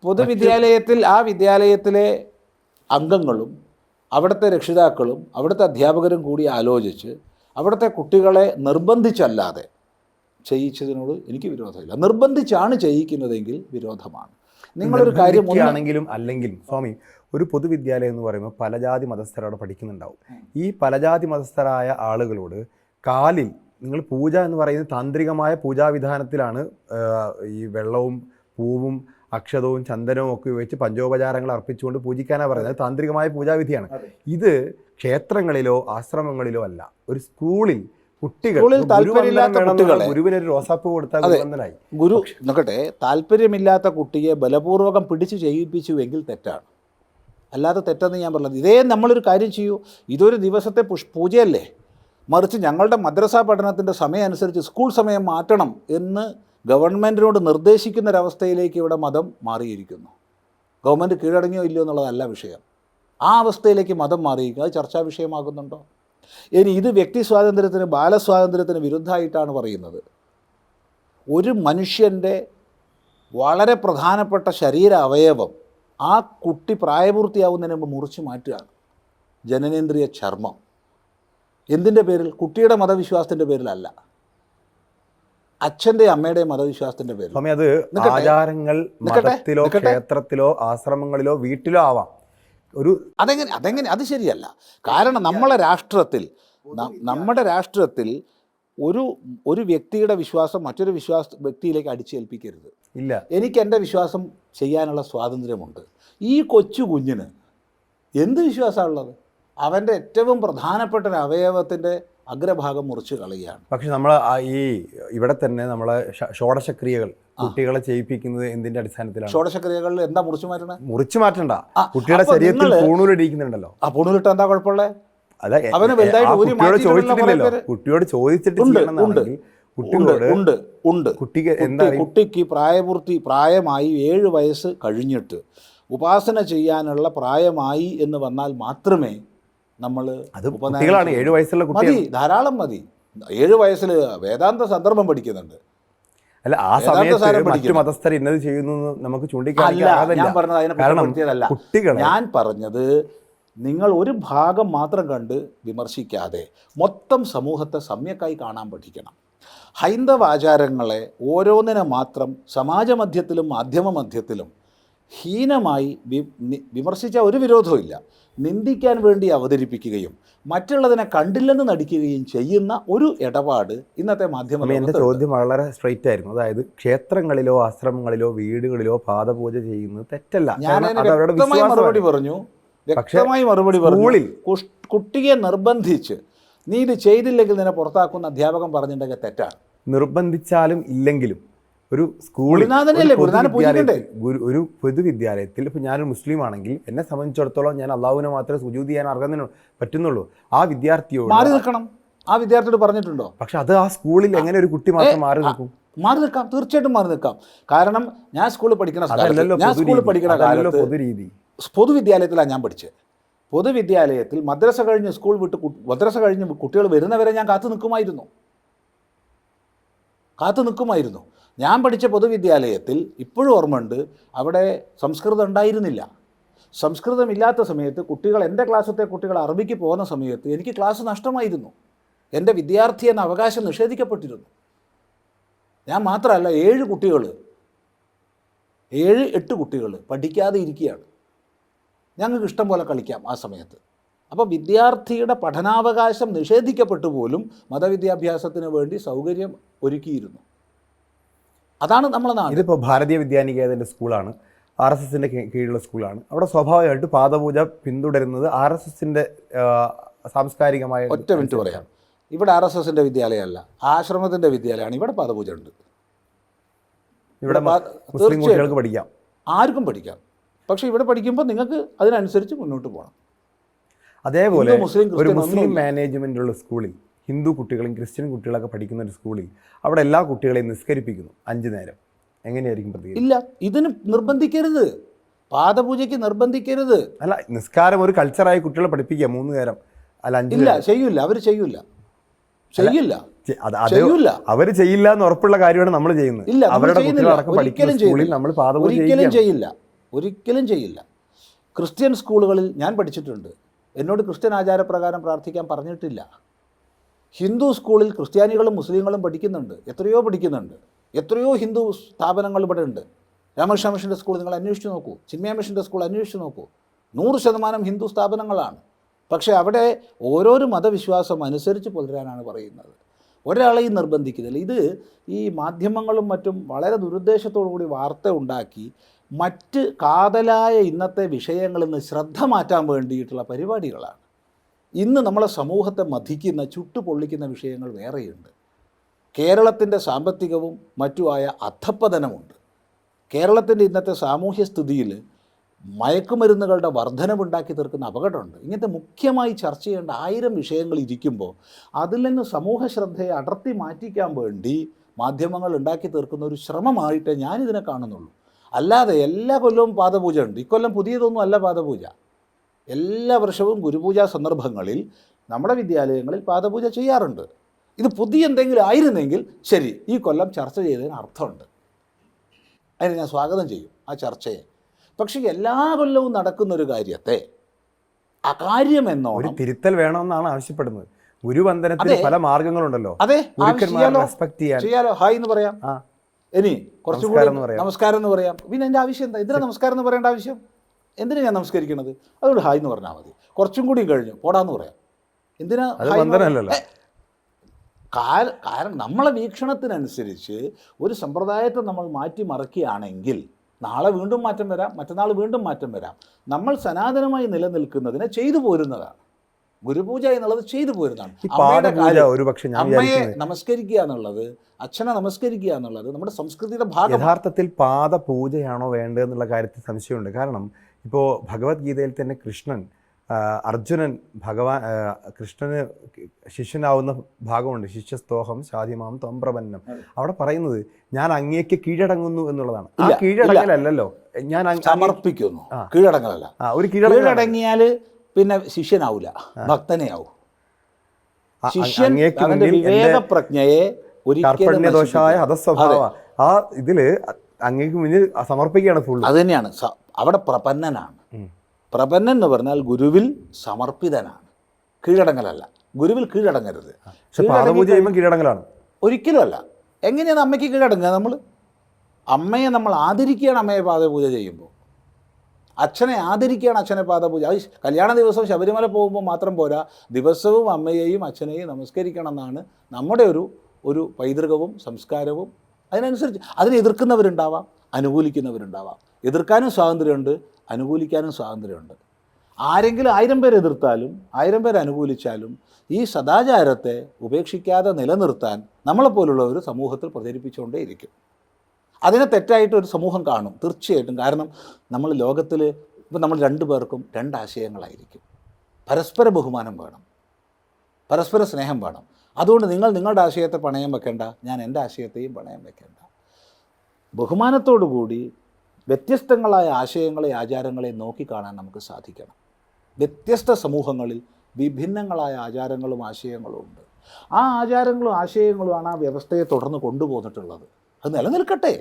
പൊതുവിദ്യാലയത്തിൽ ആ വിദ്യാലയത്തിലെ അംഗങ്ങളും അവിടുത്തെ രക്ഷിതാക്കളും അവിടുത്തെ അധ്യാപകരും കൂടി ആലോചിച്ച് അവിടുത്തെ കുട്ടികളെ നിർബന്ധിച്ചല്ലാതെ ചെയ്യിച്ചതിനോട് എനിക്ക് വിരോധമില്ല. നിർബന്ധിച്ചാണ് ചെയ്യിക്കുന്നതെങ്കിൽ വിരോധമാണ്. നിങ്ങളൊരു കാര്യം ആണെങ്കിലും അല്ലെങ്കിലും സ്വാമി, ഒരു പൊതുവിദ്യാലയം എന്ന് പറയുമ്പോൾ പലജാതി മതസ്ഥരവിടെ പഠിക്കുന്നുണ്ടാവും. ഈ പലജാതി മതസ്ഥരായ ആളുകളോട് കാലിൽ നിങ്ങൾ പൂജ എന്ന് പറയുന്നത് താന്ത്രികമായ പൂജാവിധാനത്തിലാണ്. ഈ വെള്ളവും പൂവും അക്ഷതവും ചന്ദനവും ഒക്കെ ഉപയോഗിച്ച് പഞ്ചോപചാരങ്ങൾ അർപ്പിച്ചുകൊണ്ട് പൂജിക്കാനാണ് പറയുന്നത്. താന്ത്രികമായ പൂജാവിധിയാണ്. ഇത് ക്ഷേത്രങ്ങളിലോ ആശ്രമങ്ങളിലോ അല്ല, ഒരു സ്കൂളിൽ ഗുരുവിനൊരു റോസാപ്പ് കൊടുത്താൽ ഗുരു നോക്കട്ടെ. താല്പര്യമില്ലാത്ത കുട്ടിയെ ബലപൂർവകം പിടിച്ച് ചെയ്യിപ്പിച്ചുവെങ്കിൽ തെറ്റാണ്, അല്ലാതെ തെറ്റെന്ന് ഞാൻ പറഞ്ഞത്. ഇതേ നമ്മളൊരു കാര്യം ചെയ്യൂ, ഇതൊരു ദിവസത്തെ പൂജയല്ലേ, മറിച്ച് ഞങ്ങളുടെ മദ്രസ പഠനത്തിൻ്റെ സമയം അനുസരിച്ച് സ്കൂൾ സമയം മാറ്റണം എന്ന് ഗവൺമെൻറ്റിനോട് നിർദ്ദേശിക്കുന്നൊരവസ്ഥയിലേക്ക് ഇവിടെ മതം മാറിയിരിക്കുന്നു. ഗവൺമെൻറ് കീഴടങ്ങിയോ ഇല്ലയോ എന്നുള്ളതല്ല വിഷയം. ആ അവസ്ഥയിലേക്ക് മതം മാറിയിരിക്കുക, അത് ചർച്ചാ വിഷയമാകുന്നുണ്ടോ? ഇനി ഇത് വ്യക്തി സ്വാതന്ത്ര്യത്തിന്, ബാലസ്വാതന്ത്ര്യത്തിന് വിരുദ്ധമായിട്ടാണ് പറയുന്നത്. ഒരു മനുഷ്യൻ്റെ വളരെ പ്രധാനപ്പെട്ട ശരീര അവയവം ആ കുട്ടി പ്രായപൂർത്തിയാവുന്നതിന് മുമ്പ് മുറിച്ച് മാറ്റുകയാണ്, ജനനേന്ദ്രിയ ചർമ്മം. എന്തിൻ്റെ പേരിൽ? കുട്ടിയുടെ മതവിശ്വാസത്തിൻ്റെ പേരിലല്ല, അച്ഛൻ്റെ അമ്മയുടെ മതവിശ്വാസത്തിൻ്റെ പേരിൽ. അത് ആചാരങ്ങൾ മതത്തിലോ ക്ഷേത്രത്തിലോ ആശ്രമങ്ങളിലോ വീട്ടിലോ ആവാം. അതെങ്ങനെ അത് ശരിയല്ല. കാരണം നമ്മുടെ രാഷ്ട്രത്തിൽ ഒരു വ്യക്തിയുടെ വിശ്വാസം മറ്റൊരു വ്യക്തിയിലേക്ക് അടിച്ചേൽപ്പിക്കരുത്. ഇല്ല, എനിക്ക് എൻ്റെ വിശ്വാസം ചെയ്യാനുള്ള സ്വാതന്ത്ര്യമുണ്ട്. ഈ കൊച്ചു കുഞ്ഞിന് എന്ത് വിശ്വാസമുള്ളത്? അവൻ്റെ ഏറ്റവും പ്രധാനപ്പെട്ട ഒരു അവയവത്തിൻ്റെ അഗ്രഭാഗം മുറിച്ച് കളയുകയാണ്. പക്ഷെ നമ്മൾ ഇവിടെ തന്നെ നമ്മളെ ഷോഡശക്രിയകൾ കുട്ടികളെ ചെയ്യിപ്പിക്കുന്നത് എന്തിന്റെ അടിസ്ഥാനത്തിലാണ്? ഷോഡശക്രിയകളിൽ എന്താ മുറിച്ചു മാറ്റണ്ട, കുട്ടിയുടെ ശരീരത്തിൽ പൂണൂലിടിക്കുന്നുണ്ടല്ലോ. ആ പൂണൂലിട്ട് എന്താ കുഴപ്പമുള്ളത്? അവന് ചോദിച്ചിട്ടില്ലല്ലോ, കുട്ടിയോട് കുട്ടിക്ക് പ്രായമായി 7 വയസ്സ് കഴിഞ്ഞിട്ട് ഉപാസന ചെയ്യാനുള്ള പ്രായമായി എന്ന് വന്നാൽ മാത്രമേ നമ്മൾ കുട്ടികളാണ് 7 വയസ്സുള്ള മതി, ധാരാളം മതി. 7 വയസ്സിൽ വേദാന്ത സന്ദർഭം പഠിക്കുന്നുണ്ട്. അല്ല, ആ സമയത്ത് മറ്റു മതസ്ഥർ ഇന്നത് ചെയ്യുന്നു നമുക്ക് ചൂണ്ടിക്കാണിക്കാൻ. ഞാൻ പറഞ്ഞത് അതിനെക്കുറിച്ചല്ല. ഞാൻ പറഞ്ഞത് നിങ്ങൾ ഒരു ഭാഗം മാത്രം കണ്ട് വിമർശിക്കാതെ മൊത്തം സമൂഹത്തെ സമ്യക്കായി കാണാൻ പഠിക്കണം. ഹൈന്ദവ ആചാരങ്ങളെ ഓരോന്നിനെ മാത്രം സമാജമധ്യത്തിലും മാധ്യമമധ്യത്തിലും ഹീനമായി വിമർശിച്ച ഒരു വിരോധവുമില്ല. നിന്ദിക്കാൻ വേണ്ടി അവതരിപ്പിക്കുകയും മറ്റുള്ളതിനെ കണ്ടില്ലെന്ന് നടിക്കുകയും ചെയ്യുന്ന ഒരു ഇടപാട് ഇന്നത്തെ മാധ്യമം. എൻ്റെ ചോദ്യം വളരെ സ്ട്രൈറ്റ് ആയിരുന്നു. അതായത് ക്ഷേത്രങ്ങളിലോ ആശ്രമങ്ങളിലോ വീടുകളിലോ പാദപൂജ ചെയ്യുന്നത് തെറ്റല്ല. ഞാൻ വ്യക്തമായി മറുപടി പറഞ്ഞു. കുട്ടിയെ നിർബന്ധിച്ച് നീ ഇത് ചെയ്തില്ലെങ്കിൽ നിന്നെ പുറത്താക്കുന്ന അധ്യാപകൻ പറഞ്ഞിട്ടുണ്ടെങ്കിൽ തെറ്റാണ്. നിർബന്ധിച്ചാലും ഇല്ലെങ്കിലും ഒരു സ്കൂളിൽ ഒരു പൊതുവിദ്യാലയത്തിൽ ഇപ്പോൾ ഞാനൊരു മുസ്ലിം ആണെങ്കിൽ എന്നെ സംബന്ധിച്ചിടത്തോളം ഞാൻ അള്ളാഹുവിനെ മാത്രമേ സുജൂദ് ചെയ്യാൻ പറ്റുന്നുള്ളൂ. ആ വിദ്യാർത്ഥിയോട് മാറി നിൽക്കണം. ആ വിദ്യാർത്ഥിയോട് പറഞ്ഞിട്ടുണ്ടോ? പക്ഷെ അത് ആ സ്കൂളിൽ എങ്ങനെ ഒരു കുട്ടി മാത്രം മാറി നിൽക്കും? മാറി നിൽക്കാം, തീർച്ചയായിട്ടും മാറി നിൽക്കാം. കാരണം ഞാൻ സ്കൂളിൽ പഠിക്കുന്ന പൊതുരീതി പൊതുവിദ്യാലയത്തിലാണ് ഞാൻ പഠിച്ചത്. പൊതുവിദ്യാലയത്തിൽ മദ്രസ കഴിഞ്ഞ് കുട്ടികൾ വരുന്നവരെ ഞാൻ കാത്തു നിൽക്കുമായിരുന്നു. ഞാൻ പഠിച്ച പൊതുവിദ്യാലയത്തിൽ ഇപ്പോഴും ഓർമ്മയുണ്ട്, അവിടെ സംസ്കൃതം ഉണ്ടായിരുന്നില്ല. സംസ്കൃതമില്ലാത്ത സമയത്ത് എൻ്റെ ക്ലാസ്സിലത്തെ കുട്ടികൾ അറബിക്ക് പോകുന്ന സമയത്ത് എനിക്ക് ക്ലാസ് നഷ്ടമായിരുന്നു. എൻ്റെ വിദ്യാർത്ഥി എന്ന അവകാശം നിഷേധിക്കപ്പെട്ടിരുന്നു. ഞാൻ മാത്രമല്ല, 7-8 കുട്ടികൾ പഠിക്കാതെ ഇരിക്കുകയാണ്. ഞങ്ങൾക്ക് ഇഷ്ടം പോലെ കളിക്കാം ആ സമയത്ത്. അപ്പോൾ വിദ്യാർത്ഥിയുടെ പഠനാവകാശം നിഷേധിക്കപ്പെട്ടു പോലും മതവിദ്യാഭ്യാസത്തിന് വേണ്ടി സൗകര്യം ഒരുക്കിയിരുന്നു. അതാണ് നമ്മളെ നാട്. ഇതിപ്പോൾ ഭാരതീയ വിദ്യാനികേതൻ്റെ സ്കൂളാണ്, RSSൻ്റെ കീഴിലുള്ള സ്കൂളാണ്. അവിടെ സ്വാഭാവികമായിട്ട് പാദപൂജ പിന്തുടരുന്നത് RSSൻ്റെ സാംസ്കാരികമായ. ഒറ്റ മിനിറ്റ് പറയാം. ഇവിടെ RSSൻ്റെ വിദ്യാലയമല്ല, ആശ്രമത്തിൻ്റെ വിദ്യാലയമാണ്. ഇവിടെ പാദപൂജ ഉണ്ട്. ഇവിടെ മുസ്ലിം കുട്ടികൾക്ക് പഠിക്കാം, ആർക്കും പഠിക്കാം. പക്ഷേ ഇവിടെ പഠിക്കുമ്പോൾ നിങ്ങൾക്ക് അതിനനുസരിച്ച് മുന്നോട്ട് പോകണം. അതേപോലെ ഹിന്ദു, മുസ്ലിം, ഒരു ക്രിസ്ത്യൻ മുസ്ലിം ഒന്നുമില്ല. മാനേജ്മെൻറ്റുള്ള സ്കൂളിൽ ഹിന്ദു കുട്ടികളും ക്രിസ്ത്യൻ കുട്ടികളൊക്കെ പഠിക്കുന്ന ഒരു സ്കൂളിൽ അവിടെ എല്ലാ കുട്ടികളെയും നിസ്കരിപ്പിക്കുന്നു 5 നേരം. എങ്ങനെയായിരിക്കും പ്രതികരണം? ഇല്ല, ഇതിന് നിർബന്ധിക്കരുത്, പാദപൂജയ്ക്ക് നിർബന്ധിക്കരുത്. അല്ല, നിസ്കാരം ഒരു കൾച്ചറായി കുട്ടികളെ പഠിപ്പിക്കുക 3 നേരം, അല്ല 5 ഇല്ല, നേരം. ചെയ്യൂല, അവർ ചെയ്യൂല, ചെയ്യില്ല, ചെയ്യൂല. അവർ ചെയ്യില്ല എന്ന് ഉറപ്പുള്ള കാര്യമാണ് നമ്മൾ ചെയ്യുന്നത്. ഇല്ല, നമ്മൾ അവരുടെ ചെയ്യുന്നില്ല. കുട്ടികളടക്കം പഠിക്കുന്ന ഒരിക്കലും സ്കൂളിൽ ചെയ്യില്ല. നമ്മൾ പാദപൂജ ഒരിക്കലും ചെയ്യില്ല, ഒരിക്കലും ചെയ്യില്ല. ക്രിസ്ത്യൻ സ്കൂളുകളിൽ ഞാൻ പഠിച്ചിട്ടുണ്ട്. എന്നോട് ക്രിസ്ത്യൻ ആചാരപ്രകാരം പ്രാർത്ഥിക്കാൻ പറഞ്ഞിട്ടില്ല. ഹിന്ദു സ്കൂളിൽ ക്രിസ്ത്യാനികളും മുസ്ലിങ്ങളും പഠിക്കുന്നുണ്ട്, എത്രയോ പഠിക്കുന്നുണ്ട്. എത്രയോ ഹിന്ദു സ്ഥാപനങ്ങൾ ഇവിടെ ഉണ്ട്. രാമകൃഷ്ണ മിഷൻ്റെ സ്കൂൾ നിങ്ങൾ അന്വേഷിച്ച് നോക്കൂ, ചിന്മയ മിഷൻ്റെ സ്കൂൾ അന്വേഷിച്ച് നോക്കൂ. 100% ഹിന്ദു സ്ഥാപനങ്ങളാണ്. പക്ഷേ അവിടെ ഓരോരോ മതവിശ്വാസം അനുസരിച്ച് പുലരാനാണ് പറയുന്നത്. ഒരാളെയും നിർബന്ധിക്കുന്നില്ല. ഇത് ഈ മാധ്യമങ്ങളും മറ്റും വളരെ ദുരുദ്ദേശത്തോടു കൂടി വാർത്ത ഉണ്ടാക്കി മറ്റ് കാതലായ ഇന്നത്തെ വിഷയങ്ങളിൽ നിന്ന് ശ്രദ്ധ മാറ്റാൻ വേണ്ടിയിട്ടുള്ള പരിപാടികളാണ്. ഇന്ന് നമ്മളെ സമൂഹത്തെ മഥിക്കുന്ന, ചുട്ടുപൊള്ളിക്കുന്ന വിഷയങ്ങൾ വേറെയുണ്ട്. കേരളത്തിൻ്റെ സാമ്പത്തികവും മറ്റുമായ അധപ്പതനമുണ്ട്. കേരളത്തിൻ്റെ ഇന്നത്തെ സാമൂഹ്യ സ്ഥിതിയിൽ മയക്കുമരുന്നുകളുടെ വർധനവുണ്ടാക്കി തീർക്കുന്ന അപകടമുണ്ട്. ഇങ്ങനത്തെ മുഖ്യമായി ചർച്ച ചെയ്യേണ്ട 1000 വിഷയങ്ങൾ ഇരിക്കുമ്പോൾ അതിൽ നിന്ന് സമൂഹ ശ്രദ്ധയെ അടർത്തി മാറ്റിക്കാൻ വേണ്ടി മാധ്യമങ്ങൾ ഉണ്ടാക്കി തീർക്കുന്ന ഒരു ശ്രമമായിട്ടേ ഞാനിതിനെ കാണുന്നുള്ളൂ. അല്ലാതെ എല്ലാ കൊല്ലവും പാദപൂജ ഉണ്ട്. ഇക്കൊല്ലം പുതിയതൊന്നും അല്ല പാദപൂജ. എല്ലാ വർഷവും ഗുരുപൂജാ സന്ദർഭങ്ങളിൽ നമ്മുടെ വിദ്യാലയങ്ങളിൽ പാദപൂജ ചെയ്യാറുണ്ട്. ഇത് പുതിയ എന്തെങ്കിലും ആയിരുന്നെങ്കിൽ ശരി, ഈ കൊല്ലം ചർച്ച ചെയ്തതിന് അർത്ഥമുണ്ട്, അതിന് ഞാൻ സ്വാഗതം ചെയ്യും ആ ചർച്ചയെ. പക്ഷേ എല്ലാ കൊല്ലവും നടക്കുന്നൊരു കാര്യത്തെ അകാര്യമെന്നോ ഒരു തിരുത്തൽ വേണമെന്നാണ് ആവശ്യപ്പെടുന്നത്. ഗുരുവന്ദനത്തിന് പല മാർഗങ്ങളുണ്ടല്ലോ. അതെ, റെസ്പെക്ട് ചെയ്യാൻ ചെയ്യാലോ, ഹായ് എന്ന് പറയാം. ഇനി കുറച്ചുകൂടി നമസ്കാരം എന്ന് പറയാം. പിന്നെ എൻ്റെ ആവശ്യം എന്താ? എന്തിനാ നമസ്കാരം എന്ന് പറയേണ്ട ആവശ്യം? എന്തിനാ ഞാൻ നമസ്കരിക്കണത്? അതുകൊണ്ട് ഹായ് എന്ന് പറഞ്ഞാൽ മതി. കുറച്ചും കൂടി കഴിഞ്ഞു പോടാന്ന് പറയാം. എന്തിനാ? കാരണം നമ്മളെ വീക്ഷണത്തിനനുസരിച്ച് ഒരു സമ്പ്രദായത്തെ നമ്മൾ മാറ്റിമറിക്കുകയാണെങ്കിൽ നാളെ വീണ്ടും മാറ്റം വരാം, മറ്റന്നാൾ വീണ്ടും മാറ്റം വരാം. നമ്മൾ സനാതനമായി നിലനിൽക്കുന്നതിനെ ചെയ്തു പോരുന്നതാണ്. ഗുരുപൂജ എന്നുള്ളത് ചെയ്തു പോരുന്നതാണ്. അമ്മയെ നമസ്കരിക്കുക എന്നുള്ളത്, അച്ഛനെ നമസ്കരിക്കുക എന്നുള്ളത് നമ്മുടെ സംസ്കൃതിയുടെ ഭാഗം. യഥാർത്ഥത്തിൽ പാദപൂജയാണോ വേണ്ടതെന്നുള്ള കാര്യത്തിൽ സംശയമുണ്ട്. കാരണം ഇപ്പോൾ ഭഗവത്ഗീതയിൽ തന്നെ അർജുനൻ കൃഷ്ണന് ശിഷ്യനാവുന്ന ഭാഗമുണ്ട്. ശിഷ്യസ്തോഹം ശാധിമാം ത്വം പ്രപന്നം. അവിടെ പറയുന്നത് ഞാൻ അങ്ങേക്ക് കീഴടങ്ങുന്നു എന്നുള്ളതാണ്. ആ കീഴടങ്ങലല്ലോ, ഞാൻ സമർപ്പിക്കുന്നു, കീഴടങ്ങലല്ല. ഒരു കീഴടങ്ങിയാൽ പിന്നെ ശിഷ്യനാവില്ല, ഭക്തനെ ആവും. ശിഷ്യൻ അവന്റെ വിവേകപ്രജ്ഞയെ കർപ്പണ്യദോഷായ ഹതസ്വഭാവ ആ ഇതില് അങ്ങേക്ക് മുന്നിൽ സമർപ്പിക്കുകയാണ് ഫുൾ. അത് തന്നെയാണ് അവിടെ പ്രപന്നനാണ്. പ്രപന്നൻ എന്ന് പറഞ്ഞാൽ ഗുരുവിൽ സമർപ്പിതനാണ്, കീഴടങ്ങലല്ല. ഗുരുവിൽ കീഴടങ്ങരുത്. കീഴടങ്ങലാണ് ഒരിക്കലും അല്ല. എങ്ങനെയാണ് അമ്മയ്ക്ക് കീഴടങ്ങുക? നമ്മൾ അമ്മയെ നമ്മൾ ആദരിക്കുകയാണ്. അമ്മയെ പാദപൂജ ചെയ്യുമ്പോൾ അച്ഛനെ ആദരിക്കുകയാണ്. അച്ഛനെ പാദപൂജ. അത് കല്യാണ ദിവസം ശബരിമല പോകുമ്പോൾ മാത്രം പോരാ, ദിവസവും അമ്മയെയും അച്ഛനെയും നമസ്കരിക്കണം എന്നാണ് നമ്മുടെ ഒരു പൈതൃകവും സംസ്കാരവും. അതിനനുസരിച്ച് അതിനെ എതിർക്കുന്നവരുണ്ടാവാം, അനുകൂലിക്കുന്നവരുണ്ടാവാം. എതിർക്കാനും സ്വാതന്ത്ര്യമുണ്ട്, അനുകൂലിക്കാനും സ്വാതന്ത്ര്യമുണ്ട്. ആരെങ്കിലും 1000 പേർ എതിർത്താലും 1000 പേർ അനുകൂലിച്ചാലും ഈ സദാചാരത്തെ ഉപേക്ഷിക്കാതെ നിലനിർത്താൻ നമ്മളെപ്പോലുള്ളവർ സമൂഹത്തിൽ പ്രചരിപ്പിച്ചുകൊണ്ടേയിരിക്കും. അതിനെ തെറ്റായിട്ട് ഒരു സമൂഹം കാണും തീർച്ചയായിട്ടും. കാരണം നമ്മൾ ലോകത്തിൽ ഇപ്പം നമ്മൾ 2 പേർക്കും 2 ആശയങ്ങളായിരിക്കും. പരസ്പര ബഹുമാനം വേണം, പരസ്പര സ്നേഹം വേണം. അതുകൊണ്ട് നിങ്ങൾ നിങ്ങളുടെ ആശയത്തെ പണയം വെക്കേണ്ട, ഞാൻ എൻ്റെ ആശയത്തെയും പണയം വെക്കേണ്ട. ബഹുമാനത്തോടു കൂടി വ്യത്യസ്തങ്ങളായ ആശയങ്ങളെ ആചാരങ്ങളെ നോക്കിക്കാണാൻ നമുക്ക് സാധിക്കണം. വ്യത്യസ്ത സമൂഹങ്ങളിൽ വിഭിന്നങ്ങളായ ആചാരങ്ങളും ആശയങ്ങളും ഉണ്ട്. ആ ആചാരങ്ങളും ആശയങ്ങളുമാണ് ആ വ്യവസ്ഥയെ തുടർന്ന് കൊണ്ടുപോന്നിട്ടുള്ളത്. അത് നിലനിൽക്കട്ടെ,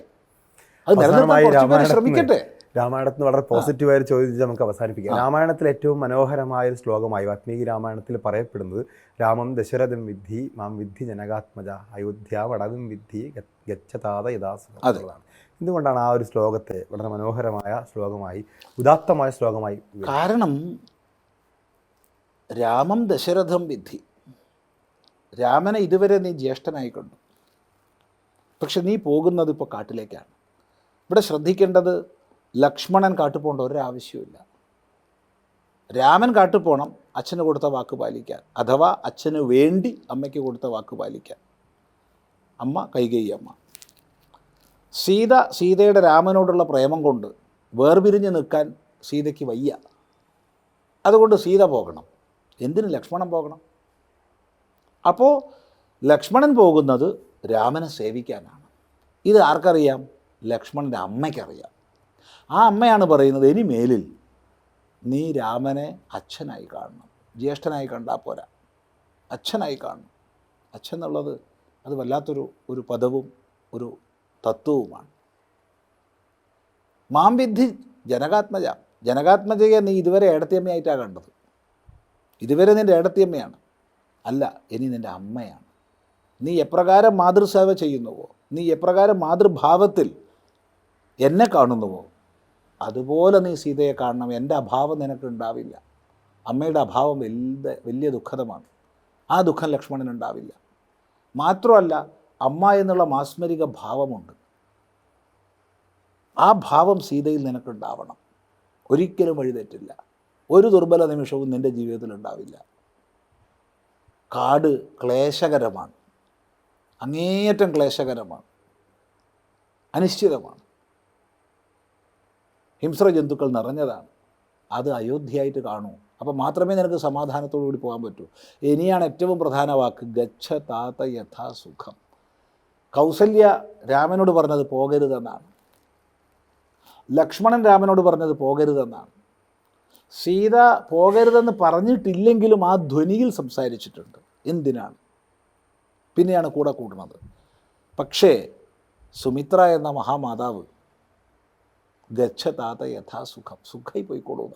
അത് നിലനിർത്താൻ ശ്രമിക്കട്ടെ. രാമായണത്തിന് വളരെ പോസിറ്റീവായ ചോദിച്ച് നമുക്ക് അവസാനിപ്പിക്കാം. രാമായണത്തിൽ ഏറ്റവും മനോഹരമായ ഒരു ശ്ലോകമായി വാൽമീകി രാമായണത്തിൽ പറയപ്പെടുന്നത് രാമം ദശരഥം വിദ്ധി മാം വിദ്ധി ജനകാത്മജ അയോധ്യ വടവും വിദ്ധി ഗച്ഛതാത യഥാസുഖമാണ്. എന്തുകൊണ്ടാണ് ആ ഒരു ശ്ലോകത്തെ വളരെ മനോഹരമായ ശ്ലോകമായി, ഉദാത്തമായ ശ്ലോകമായി? കാരണം രാമം ദശരഥം വിദ്ധി, രാമനെ ഇതുവരെ നീ ജ്യേഷ്ഠനായി കണ്ടു, പക്ഷെ നീ പോകുന്നത് ഇപ്പോൾ കാട്ടിലേക്കാണ്. ഇവിടെ ശ്രദ്ധിക്കേണ്ടത് ലക്ഷ്മണൻ കാട്ടു പോകേണ്ട ഒരാവശ്യമില്ല. രാമൻ കാട്ടിൽ പോകണം അച്ഛന് കൊടുത്ത വാക്ക് പാലിക്കാൻ, അഥവാ അച്ഛന് വേണ്ടി അമ്മയ്ക്ക് കൊടുത്ത വാക്ക് പാലിക്കാൻ. അമ്മ കൈകേയി അമ്മ. സീതയുടെ രാമനോടുള്ള പ്രേമം കൊണ്ട് വേർപിരിഞ്ഞ് നിൽക്കാൻ സീതയ്ക്ക് വയ്യ. അതുകൊണ്ട് സീത പോകണം. എന്തിന് ലക്ഷ്മണൻ പോകണം? അപ്പോൾ ലക്ഷ്മണൻ പോകുന്നത് രാമനെ സേവിക്കാനാണ്. ഇത് ആർക്കറിയാം? ലക്ഷ്മണൻ്റെ അമ്മയ്ക്കറിയാം. ആ അമ്മയാണ് പറയുന്നത്, ഇനി മേലിൽ നീ രാമനെ അച്ഛനായി കാണണം. ജ്യേഷ്ഠനായി കണ്ടാൽ പോരാ, അച്ഛനായി കാണണം. അച്ഛൻ എന്നുള്ളത് അത് വല്ലാത്തൊരു പദവും ഒരു തത്വവുമാണ്. മാം വിദ്ധി ജനകാത്മജ. ജനകാത്മജയെ നീ ഇതുവരെ ഏടത്തിയമ്മയായിട്ടാണ് കണ്ടത്. ഇതുവരെ നിൻ്റെ ഏടത്തിയമ്മയാണ്. അല്ല, ഇനി നിൻ്റെ അമ്മയാണ്. നീ എപ്രകാരം മാതൃസേവ ചെയ്യുന്നുവോ, നീ എപ്രകാരം മാതൃഭാവത്തിൽ എന്നെ കാണുന്നുവോ, അതുപോലെ നീ സീതയെ കാണണം. എൻ്റെ അഭാവം നിനക്കുണ്ടാവില്ല. അമ്മയുടെ അഭാവം വലിയ ദുഃഖതമാണ്. ആ ദുഃഖം ലക്ഷ്മണനുണ്ടാവില്ല. മാത്രമല്ല, അമ്മ എന്നുള്ള മാസ്മരിക ഭാവമുണ്ട്. ആ ഭാവം സീതയിൽ നിനക്കുണ്ടാവണം. ഒരിക്കലും വഴിതെറ്റില്ല. ഒരു ദുർബല നിമിഷവും നിൻ്റെ ജീവിതത്തിൽ ഉണ്ടാവില്ല. കാട് ക്ലേശകരമാണ്, അങ്ങേയറ്റം ക്ലേശകരമാണ്, അനിശ്ചിതമാണ്, ഹിംസ്ര ജന്തുക്കൾ നിറഞ്ഞതാണ്. അത് അയോധ്യയായിട്ട് കാണൂ. അപ്പോൾ മാത്രമേ നിനക്ക് സമാധാനത്തോടു കൂടി പോകാൻ പറ്റൂ. ഇനിയാണ് ഏറ്റവും പ്രധാന വാക്ക്, ഗച്ഛ താത യഥാ സുഖം. കൗസല്യ രാമനോട് പറഞ്ഞത് പോകരുതെന്നാണ്. ലക്ഷ്മണൻ രാമനോട് പറഞ്ഞത് പോകരുതെന്നാണ്. സീത പോകരുതെന്ന് പറഞ്ഞിട്ടില്ലെങ്കിലും ആ ധ്വനിയിൽ സംസാരിച്ചിട്ടുണ്ട്. എന്തിനാണ്? പിന്നെയാണ് കൂടെ കൂടുന്നത്. പക്ഷേ സുമിത്ര എന്ന മഹാമാതാവ് ഗച്ഛ താത യഥാ സുഖം, സുഖമായി പോയിക്കൊള്ളുക.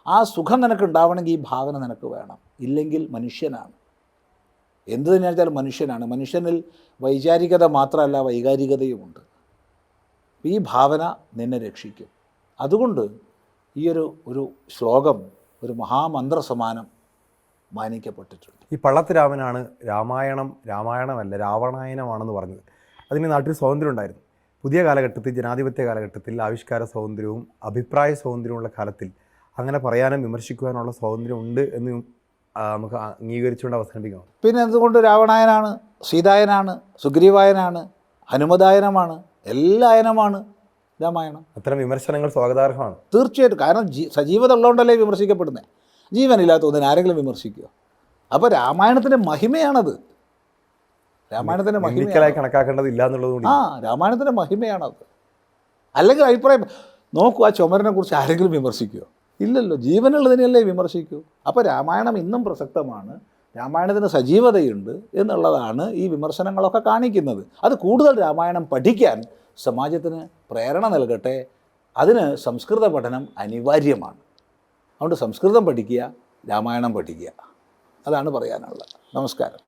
ആ സുഖം നിനക്ക് ഉണ്ടാവണമെങ്കിൽ ഈ ഭാവന നിനക്ക് വേണം. ഇല്ലെങ്കിൽ മനുഷ്യനാണ്. എന്ത് തന്നെ വെച്ചാൽ മനുഷ്യനാണ്. മനുഷ്യനിൽ വൈചാരികത മാത്രമല്ല വൈകാരികതയുമുണ്ട്. ഈ ഭാവന നിന്നെ രക്ഷിക്കും. അതുകൊണ്ട് ഈ ഒരു ശ്ലോകം ഒരു മഹാമന്ത്ര സമാനം മാനിക്കപ്പെട്ടിട്ടുണ്ട്. ഈ പള്ളത്ത് രാമനാണ് രാമായണമല്ല രാവണായനമാണെന്ന് പറഞ്ഞത്. അതിന് നാട്ടിൽ സ്വാതന്ത്ര്യം ഉണ്ടായിരുന്നു. പുതിയ കാലഘട്ടത്തിൽ, ജനാധിപത്യ കാലഘട്ടത്തിൽ ആവിഷ്കാര സ്വാതന്ത്ര്യവും അഭിപ്രായ സ്വാതന്ത്ര്യമുള്ള കാലത്തിൽ അങ്ങനെ പറയാനും വിമർശിക്കുവാനുള്ള സ്വാതന്ത്ര്യം ഉണ്ട് എന്ന് നമുക്ക് അംഗീകരിച്ചുകൊണ്ട് അവസാനിപ്പിക്കണം. പിന്നെ എന്തുകൊണ്ട് രാവണായനാണ്, സീതായനാണ്, സുഗ്രീവായനാണ്, ഹനുമതായനമാണ്, എല്ലാ അയനമാണ് രാമായണം. അത്തരം വിമർശനങ്ങൾ സ്വാഗതാർഹമാണ്. തീർച്ചയായിട്ടും. കാരണം സജീവത ഉള്ളതുകൊണ്ടല്ലേ വിമർശിക്കപ്പെടുന്നത്. ജീവനില്ലാത്ത ഒന്നിനെ ആരെങ്കിലും വിമർശിക്കുമോ? അപ്പോൾ രാമായണത്തിൻ്റെ മഹിമയാണത്. രാമായണത്തിൻ്റെ മഹിമയായി കണക്കാക്കേണ്ടതില്ല എന്നുള്ളത്. രാമായണത്തിൻ്റെ മഹിമയാണത്. അല്ലെങ്കിൽ അഭിപ്രായം നോക്കൂ, ആ ചുമരനെ കുറിച്ച് ആരെങ്കിലും വിമർശിക്കുമോ? ഇല്ലല്ലോ. ജീവനുള്ളതിനെയല്ലേ വിമർശിക്കൂ. അപ്പോൾ രാമായണം ഇന്നും പ്രസക്തമാണ്, രാമായണത്തിന് സജീവതയുണ്ട് എന്നുള്ളതാണ് ഈ വിമർശനങ്ങളൊക്കെ കാണിക്കുന്നത്. അത് കൂടുതൽ രാമായണം പഠിക്കാൻ സമാജത്തിന് പ്രേരണ നൽകട്ടെ. അതിന് സംസ്കൃത പഠനം അനിവാര്യമാണ്. അതുകൊണ്ട് സംസ്കൃതം പഠിക്കുക, രാമായണം പഠിക്കുക. അതാണ് പറയാനുള്ളത്. നമസ്കാരം.